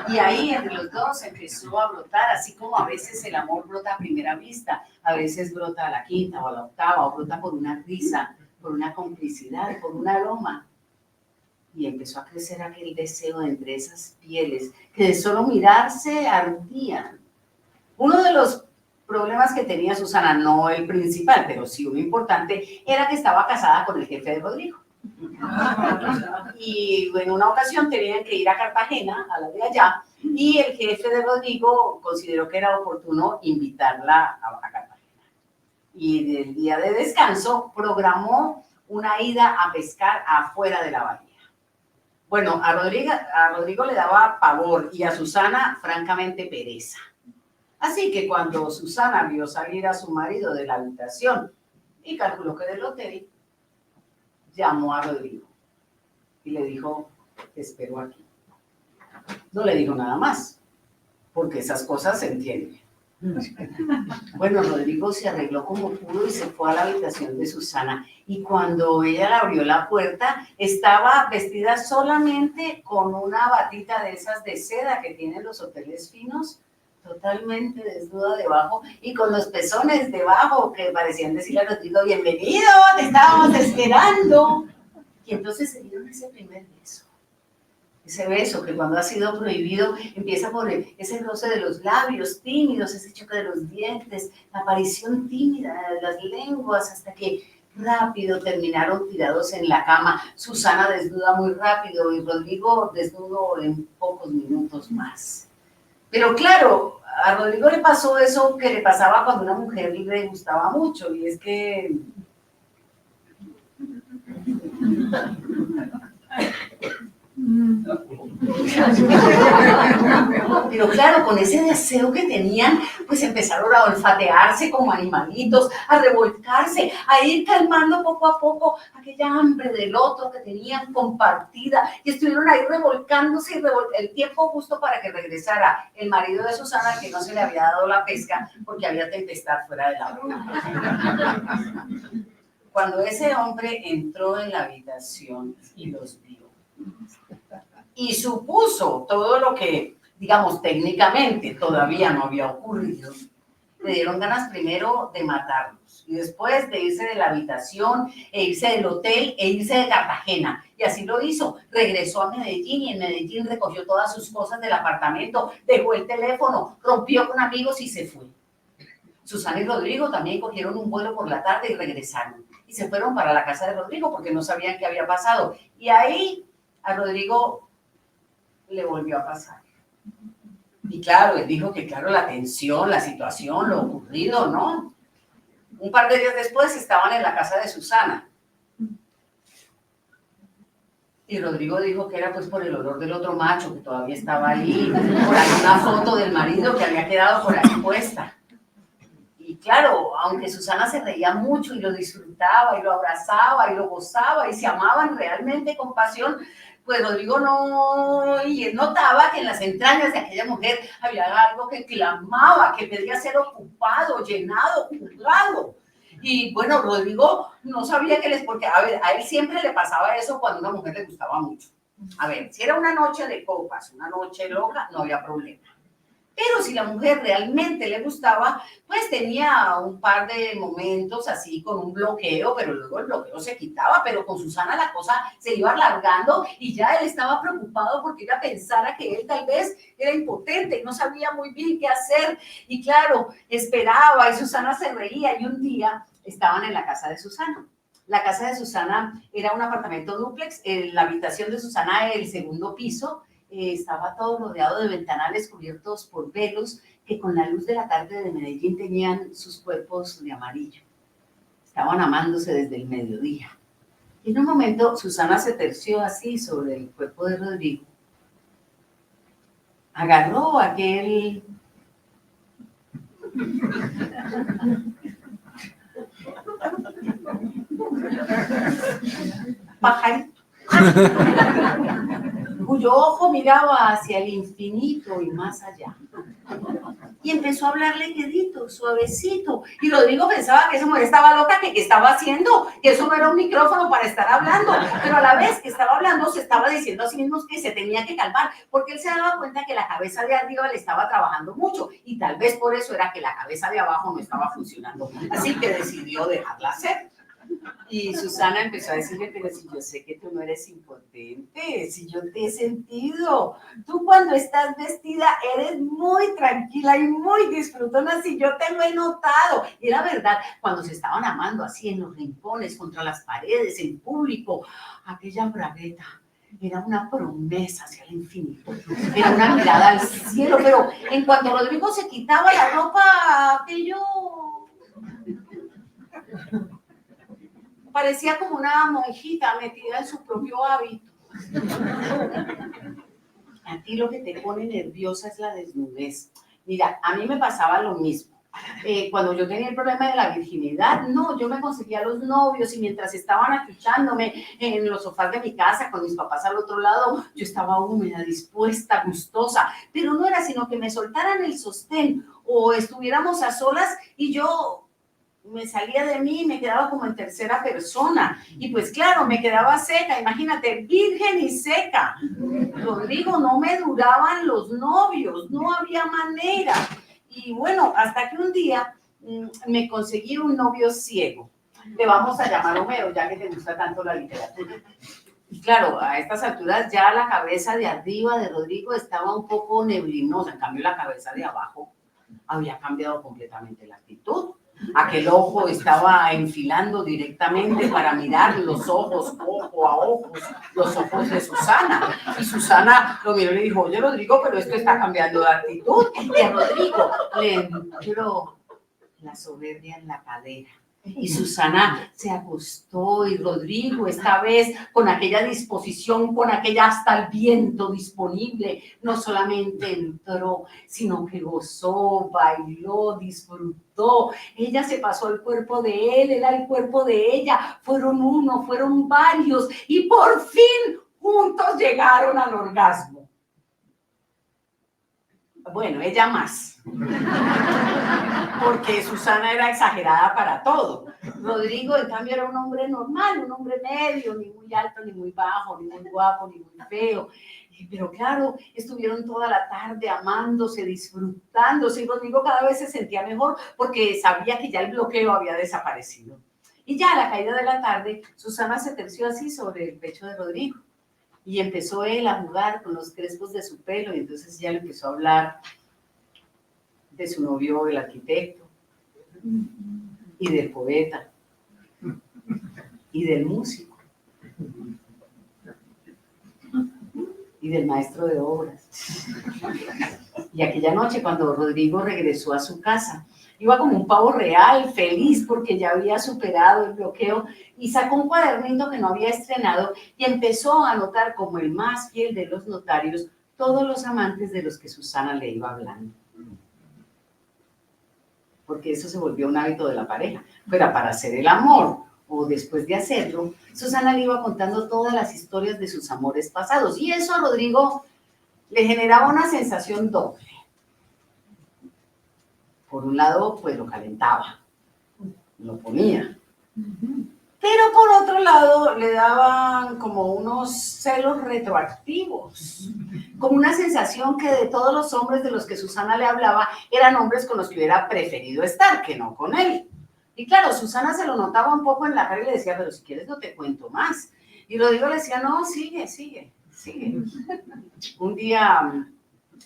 Y ahí entre los dos empezó a brotar, así como a veces el amor brota a primera vista, a veces brota a la quinta o a la octava, o brota por una risa, por una complicidad, por un aroma. Y empezó a crecer aquel deseo entre esas pieles que de solo mirarse ardían. Uno de los problemas que tenía Susana, no el principal, pero sí uno importante, era que estaba casada con el jefe de Rodrigo. Y en una ocasión tenían que ir a Cartagena, a la de allá, y el jefe de Rodrigo consideró que era oportuno invitarla a Cartagena. Y del día de descanso programó una ida a pescar afuera de la bahía. Bueno, a Rodrigo le daba pavor y a Susana, francamente, pereza. Así que cuando Susana vio salir a su marido de la habitación y calculó que del hotel, llamó a Rodrigo y le dijo: te espero aquí. No le dijo nada más, porque esas cosas se entienden. Bueno, Rodrigo se arregló como pudo y se fue a la habitación de Susana. Y cuando ella le abrió la puerta, estaba vestida solamente con una batita de esas de seda que tienen los hoteles finos, totalmente desnuda debajo y con los pezones debajo que parecían decirle a Rodrigo: bienvenido, te estábamos esperando. Y entonces se dieron ese primer beso. Ese beso que cuando ha sido prohibido empieza por ese roce de los labios tímidos, ese choque de los dientes, la aparición tímida de las lenguas, hasta que rápido terminaron tirados en la cama. Susana desnuda muy rápido y Rodrigo desnudo en pocos minutos más. Pero claro, a Rodrigo le pasó eso que le pasaba cuando una mujer le gustaba mucho, y es que pero claro, con ese deseo que tenían, pues empezaron a olfatearse como animalitos, a revolcarse, a ir calmando poco a poco aquella hambre del otro que tenían compartida, y estuvieron ahí revolcándose el tiempo justo para que regresara el marido de Susana, que no se le había dado la pesca porque había tempestad fuera de la bahía. Cuando ese hombre entró en la habitación y los vio, y supuso todo lo que, digamos, técnicamente todavía no había ocurrido, le dieron ganas primero de matarlos y después de irse de la habitación e irse del hotel e irse de Cartagena. Y así lo hizo. Regresó a Medellín y en Medellín recogió todas sus cosas del apartamento, dejó el teléfono, rompió con amigos y se fue. Susana y Rodrigo también cogieron un vuelo por la tarde y regresaron. Y se fueron para la casa de Rodrigo porque no sabían qué había pasado. Y ahí a Rodrigo le volvió a pasar. Y claro, él dijo que claro, la tensión, la situación, lo ocurrido, ¿no? Un par de días después estaban en la casa de Susana. Y Rodrigo dijo que era pues por el olor del otro macho que todavía estaba ahí, por alguna foto del marido que había quedado por ahí puesta. Y claro, aunque Susana se reía mucho y lo disfrutaba y lo abrazaba y lo gozaba y se amaban realmente con pasión, pues Rodrigo no, y él notaba que en las entrañas de aquella mujer había algo que clamaba, que pedía ser ocupado, llenado, juzgado. Y bueno, Rodrigo no sabía qué les, porque a ver, a él siempre le pasaba eso cuando a una mujer le gustaba mucho. A ver, si era una noche de copas, una noche loca, no había problema. Pero si la mujer realmente le gustaba, pues tenía un par de momentos así con un bloqueo, pero luego el bloqueo se quitaba, pero con Susana la cosa se iba alargando y ya él estaba preocupado porque ella pensara que él tal vez era impotente y no sabía muy bien qué hacer. Y claro, esperaba y Susana se reía y un día estaban en la casa de Susana. La casa de Susana era un apartamento dúplex, la habitación de Susana, el segundo piso, estaba todo rodeado de ventanales cubiertos por velos que con la luz de la tarde de Medellín tenían sus cuerpos de amarillo. Estaban amándose desde el mediodía. Y en un momento Susana se terció así sobre el cuerpo de Rodrigo. Agarró aquel pajarito cuyo ojo miraba hacia el infinito y más allá. Y empezó a hablarle quedito, suavecito. Y Rodrigo pensaba que esa mujer estaba loca, que qué estaba haciendo, que eso no era un micrófono para estar hablando. Pero a la vez que estaba hablando, se estaba diciendo a sí mismo que se tenía que calmar, porque él se daba cuenta que la cabeza de arriba le estaba trabajando mucho. Y tal vez por eso era que la cabeza de abajo no estaba funcionando. Así que decidió dejarla hacer. Y Susana empezó a decirle, pero si yo sé que tú no eres impotente, si yo te he sentido, tú cuando estás vestida eres muy tranquila y muy disfrutona, si yo te lo he notado. Y era verdad, cuando se estaban amando así en los rincones, contra las paredes, en público, aquella bragueta era una promesa hacia el infinito, era una mirada al cielo, pero en cuanto Rodrigo se quitaba la ropa, aquello parecía como una monjita metida en su propio hábito. A ti lo que te pone nerviosa es la desnudez. Mira, a mí me pasaba lo mismo. Cuando yo tenía el problema de la virginidad, no, yo me conseguía los novios y mientras estaban achuchándome en los sofás de mi casa con mis papás al otro lado, yo estaba húmeda, dispuesta, gustosa, pero no era sino que me soltaran el sostén o estuviéramos a solas y yo me salía de mí y me quedaba como en tercera persona. Y pues claro, me quedaba seca, imagínate, virgen y seca. Rodrigo, no me duraban los novios, no había manera. Y bueno, hasta que un día me conseguí un novio ciego. Le vamos a llamar Homero, ya que te gusta tanto la literatura. Y claro, a estas alturas ya la cabeza de arriba de Rodrigo estaba un poco neblinosa, en cambio la cabeza de abajo había cambiado completamente la actitud. Aquel ojo estaba enfilando directamente para mirar los ojos, ojo a ojo, los ojos de Susana. Y Susana lo miró y le dijo, oye Rodrigo, pero esto está cambiando de actitud. Y a Rodrigo le entró la soberbia en la cadera. Y Susana se acostó y Rodrigo, esta vez con aquella disposición, con aquella hasta el viento disponible, no solamente entró, sino que gozó, bailó, disfrutó. Ella se pasó al cuerpo de él al cuerpo de ella. Fueron uno, fueron varios y por fin juntos llegaron al orgasmo. Bueno, ella más. Porque Susana era exagerada para todo. Rodrigo, en cambio, era un hombre normal, un hombre medio, ni muy alto, ni muy bajo, ni muy guapo, ni muy feo. Pero claro, estuvieron toda la tarde amándose, disfrutándose, y Rodrigo cada vez se sentía mejor porque sabía que ya el bloqueo había desaparecido. Y ya a la caída de la tarde, Susana se terció así sobre el pecho de Rodrigo. Y empezó él a jugar con los crespos de su pelo, y entonces ya le empezó a hablar de su novio, el arquitecto, y del poeta, y del músico, y del maestro de obras. Y aquella noche, cuando Rodrigo regresó a su casa, Iba como un pavo real, feliz porque ya había superado el bloqueo y sacó un cuadernito que no había estrenado y empezó a anotar como el más fiel de los notarios todos los amantes de los que Susana le iba hablando. Porque eso se volvió un hábito de la pareja. Fuera para hacer el amor o después de hacerlo, Susana le iba contando todas las historias de sus amores pasados y eso a Rodrigo le generaba una sensación doble. Por un lado, pues lo calentaba, lo ponía. Pero por otro lado, le daban como unos celos retroactivos, como una sensación que de todos los hombres de los que Susana le hablaba, eran hombres con los que hubiera preferido estar, que no con él. Y claro, Susana se lo notaba un poco en la cara y le decía, pero si quieres no te cuento más. Y Rodrigo le decía, no, sigue. Un día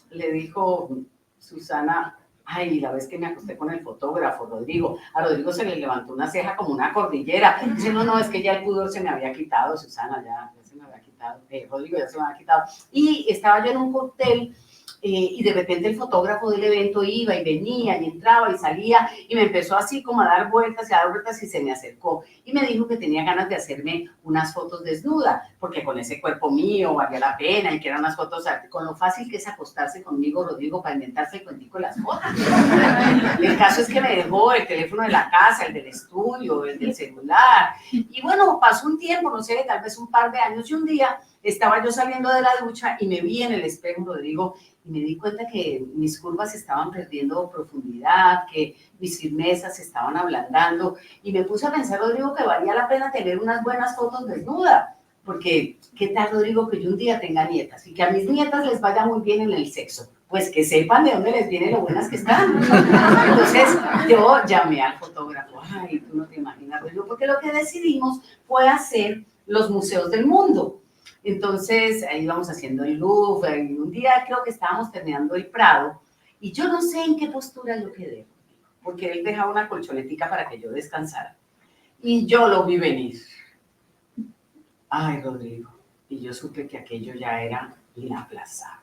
le dijo Susana, ay, la vez que me acosté con el fotógrafo, Rodrigo, a Rodrigo se le levantó una ceja como una cordillera, diciendo, no, es que ya el pudor se me había quitado, Susana, ya se me había quitado, Rodrigo ya se me había quitado, y estaba yo en un cóctel, y de repente el fotógrafo del evento iba y venía y entraba y salía y me empezó así como a dar vueltas y se me acercó y me dijo que tenía ganas de hacerme unas fotos desnuda porque con ese cuerpo mío valía la pena y que eran unas fotos con lo fácil que es acostarse conmigo, Rodrigo, para inventarse el cuentico de las fotos. El caso es que me dejó el teléfono de la casa, el del estudio, el del celular y bueno, pasó un tiempo, no sé, tal vez un par de años y un día estaba yo saliendo de la ducha y me vi en el espejo, Rodrigo, y me di cuenta que mis curvas estaban perdiendo profundidad, que mis firmezas se estaban ablandando, y me puse a pensar, Rodrigo, que valía la pena tener unas buenas fotos desnuda, porque ¿qué tal, Rodrigo, que yo un día tenga nietas y que a mis nietas les vaya muy bien en el sexo? Pues que sepan de dónde les viene lo buenas que están. Entonces yo llamé al fotógrafo, ay, tú no te imaginas, Rodrigo, porque lo que decidimos fue hacer los museos del mundo. Entonces, ahí íbamos haciendo el Louvre, y un día creo que estábamos terminando el Prado, y yo no sé en qué postura yo quedé, porque él dejaba una colchonetica para que yo descansara, y yo lo vi venir. Ay, Rodrigo, y yo supe que aquello ya era inaplazable.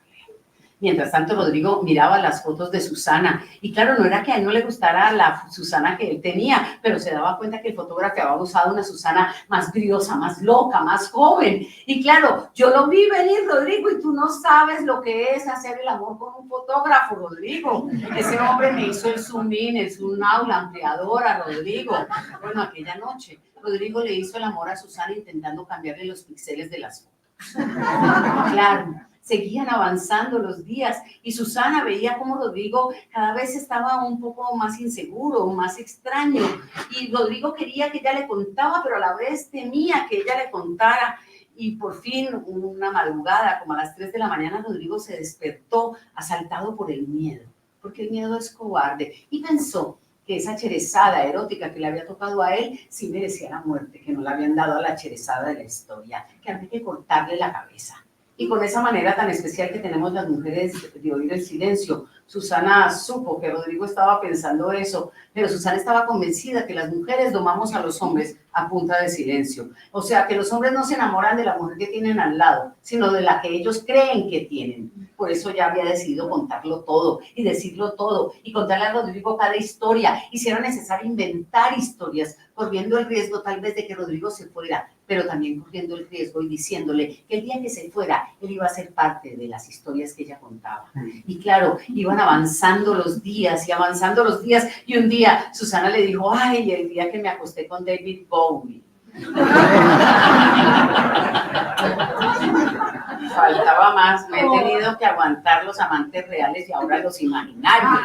Mientras tanto, Rodrigo miraba las fotos de Susana. Y claro, no era que a él no le gustara la Susana que él tenía, pero se daba cuenta que el fotógrafo había usado una Susana más briosa, más loca, más joven. Y claro, yo lo vi venir, Rodrigo, y tú no sabes lo que es hacer el amor con un fotógrafo, Rodrigo. Ese hombre me hizo el zoom in, el zoom out, la ampliadora, Rodrigo. Bueno, aquella noche, Rodrigo le hizo el amor a Susana intentando cambiarle los píxeles de las fotos. Claro. Seguían avanzando los días y Susana veía cómo Rodrigo cada vez estaba un poco más inseguro, más extraño, y Rodrigo quería que ella le contaba, pero a la vez temía que ella le contara. Y por fin, una madrugada, como a las 3 de la mañana, Rodrigo se despertó asaltado por el miedo, porque el miedo es cobarde, y pensó que esa cherezada erótica que le había tocado a él sí merecía la muerte, que no le habían dado a la cherezada de la historia, que había que cortarle la cabeza. Y con esa manera tan especial que tenemos las mujeres de oír el silencio, Susana supo que Rodrigo estaba pensando eso, pero Susana estaba convencida que las mujeres domamos a los hombres a punta de silencio. O sea, que los hombres no se enamoran de la mujer que tienen al lado, sino de la que ellos creen que tienen. Por eso ya había decidido contarlo todo y decirlo todo y contarle a Rodrigo cada historia. Y si era necesario inventar historias, corriendo el riesgo tal vez de que Rodrigo se fuera, pero también corriendo el riesgo y diciéndole que el día que se fuera, él iba a ser parte de las historias que ella contaba. Y claro, iban avanzando los días y avanzando los días, y un día Susana le dijo, ay, el día que me acosté con David Bowie. Faltaba más, me he tenido que aguantar los amantes reales y ahora los imaginarios.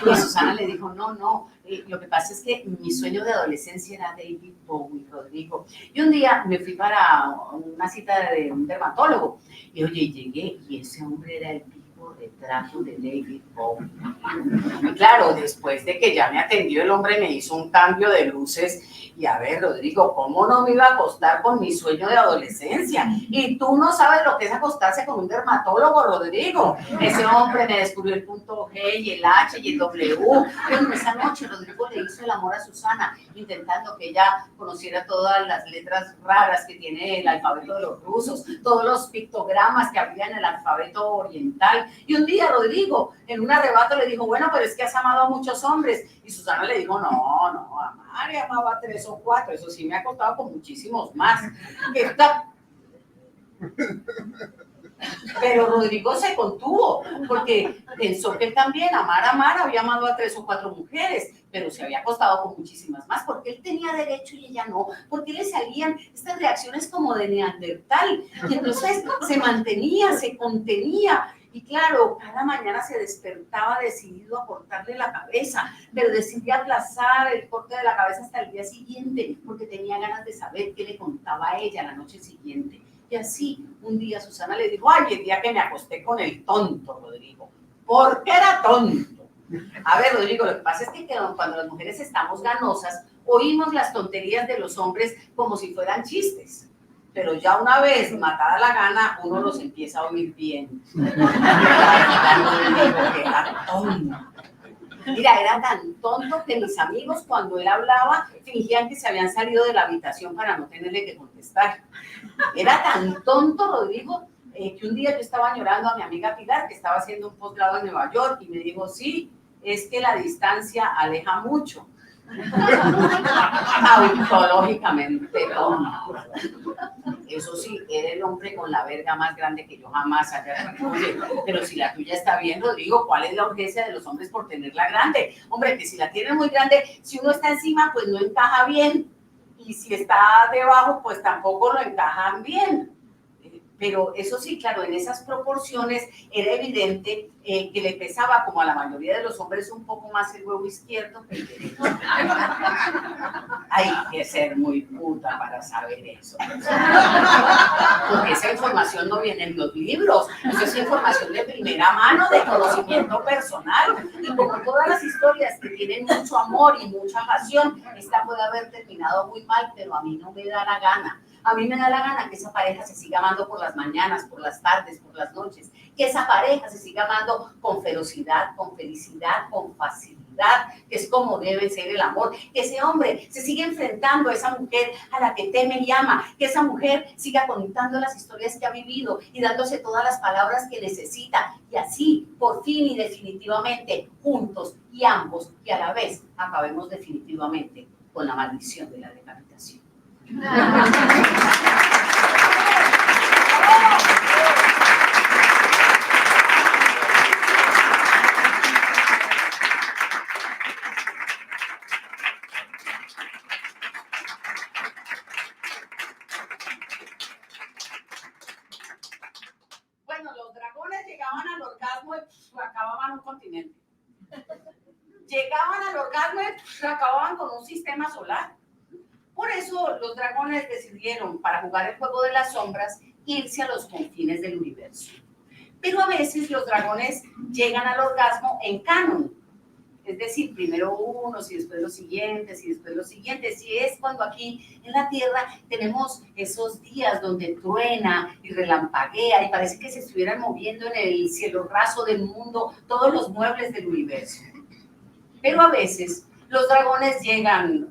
Y Susana le dijo, no, lo que pasa es que mi sueño de adolescencia era David Bowie, Rodrigo. Y un día me fui para una cita de un dermatólogo y oye, llegué y ese hombre era el vivo retrato de David Bowie. Y claro, después de que ya me atendió el hombre me hizo un cambio de luces. Y a ver, Rodrigo, ¿cómo no me iba a acostar con mi sueño de adolescencia? Y tú no sabes lo que es acostarse con un dermatólogo, Rodrigo. Ese hombre me descubrió el punto G y el H y el W. Bueno, esa noche Rodrigo le hizo el amor a Susana, intentando que ella conociera todas las letras raras que tiene el alfabeto de los rusos, todos los pictogramas que había en el alfabeto oriental. Y Y un día Rodrigo, en un arrebato, le dijo, bueno, pero es que has amado a muchos hombres. Y Susana le dijo, no, amar he amado a 3 o 4, eso sí me ha costado con muchísimos más. Pero Rodrigo se contuvo, porque pensó que él también, amar, había amado a 3 o 4 mujeres, pero se había acostado con muchísimas más, porque él tenía derecho y ella no, porque le salían estas reacciones como de neandertal, y entonces se mantenía, se contenía, y claro, cada mañana se despertaba decidido a cortarle la cabeza, pero decidía aplazar el corte de la cabeza hasta el día siguiente, porque tenía ganas de saber qué le contaba a ella la noche siguiente. Y así, un día Susana le dijo, ay, el día que me acosté con el tonto, Rodrigo. ¿Por qué era tonto? A ver, Rodrigo, lo que pasa es que cuando las mujeres estamos ganosas, oímos las tonterías de los hombres como si fueran chistes. Pero ya una vez matada la gana, uno los empieza a oír bien. Era tonto. Mira, era tan tonto que mis amigos, cuando él hablaba, fingían que se habían salido de la habitación para no tenerle que contestar. Era tan tonto, Rodrigo, que un día yo estaba llorando a mi amiga Pilar, que estaba haciendo un posgrado en Nueva York, y me dijo, sí, es que la distancia aleja mucho. Autológicamente tonto. Eso sí, era el hombre con la verga más grande que yo jamás haya visto. Pero si la tuya está bien, Rodrigo, ¿cuál es la urgencia de los hombres por tenerla grande? Hombre, que si la tienen muy grande, si uno está encima, pues no encaja bien. Y si está debajo, pues tampoco lo encajan bien. Pero eso sí, claro, en esas proporciones era evidente que le pesaba, como a la mayoría de los hombres, un poco más el huevo izquierdo que el derecho. Hay que ser muy puta para saber eso. Porque esa información no viene en los libros, eso es información de primera mano, de conocimiento personal. Y como todas las historias que tienen mucho amor y mucha pasión, esta puede haber terminado muy mal, pero a mí no me da la gana. A mí me da la gana que esa pareja se siga amando por las mañanas, por las tardes, por las noches. Que esa pareja se siga amando con ferocidad, con felicidad, con facilidad, que es como debe ser el amor. Que ese hombre se siga enfrentando a esa mujer a la que teme y ama. Que esa mujer siga contando las historias que ha vivido y dándose todas las palabras que necesita. Y así, por fin y definitivamente, juntos y ambos, y a la vez, acabemos definitivamente con la maldición de la decapitación. Bueno, los dragones llegaban al orgasmo y acababan un continente. Llegaban al orgasmo y acababan con un sistema solar. Por eso los dragones decidieron, para jugar el juego de las sombras, irse a los confines del universo. Pero a veces los dragones llegan al orgasmo en canon, es decir, primero unos y después los siguientes y después los siguientes. Y es cuando aquí en la Tierra tenemos esos días donde truena y relampaguea y parece que se estuvieran moviendo en el cielo raso del mundo todos los muebles del universo. Pero a veces los dragones llegan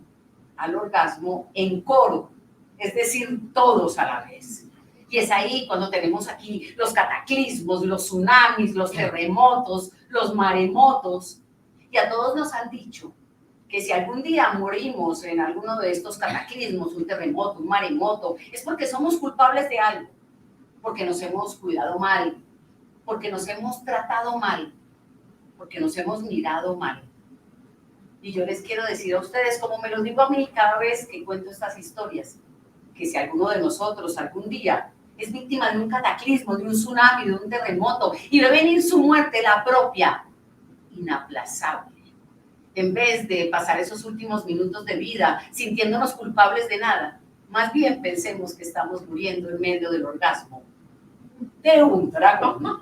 al orgasmo en coro, es decir, todos a la vez. Y es ahí cuando tenemos aquí los cataclismos, los tsunamis, los terremotos, los maremotos. Y a todos nos han dicho que si algún día morimos en alguno de estos cataclismos, un terremoto, un maremoto, es porque somos culpables de algo, porque nos hemos cuidado mal, porque nos hemos tratado mal, porque nos hemos mirado mal. Y yo les quiero decir a ustedes, como me lo digo a mí cada vez que cuento estas historias, que si alguno de nosotros algún día es víctima de un cataclismo, de un tsunami, de un terremoto, y ve venir su muerte, la propia, inaplazable, en vez de pasar esos últimos minutos de vida sintiéndonos culpables de nada, más bien pensemos que estamos muriendo en medio del orgasmo de un dragón.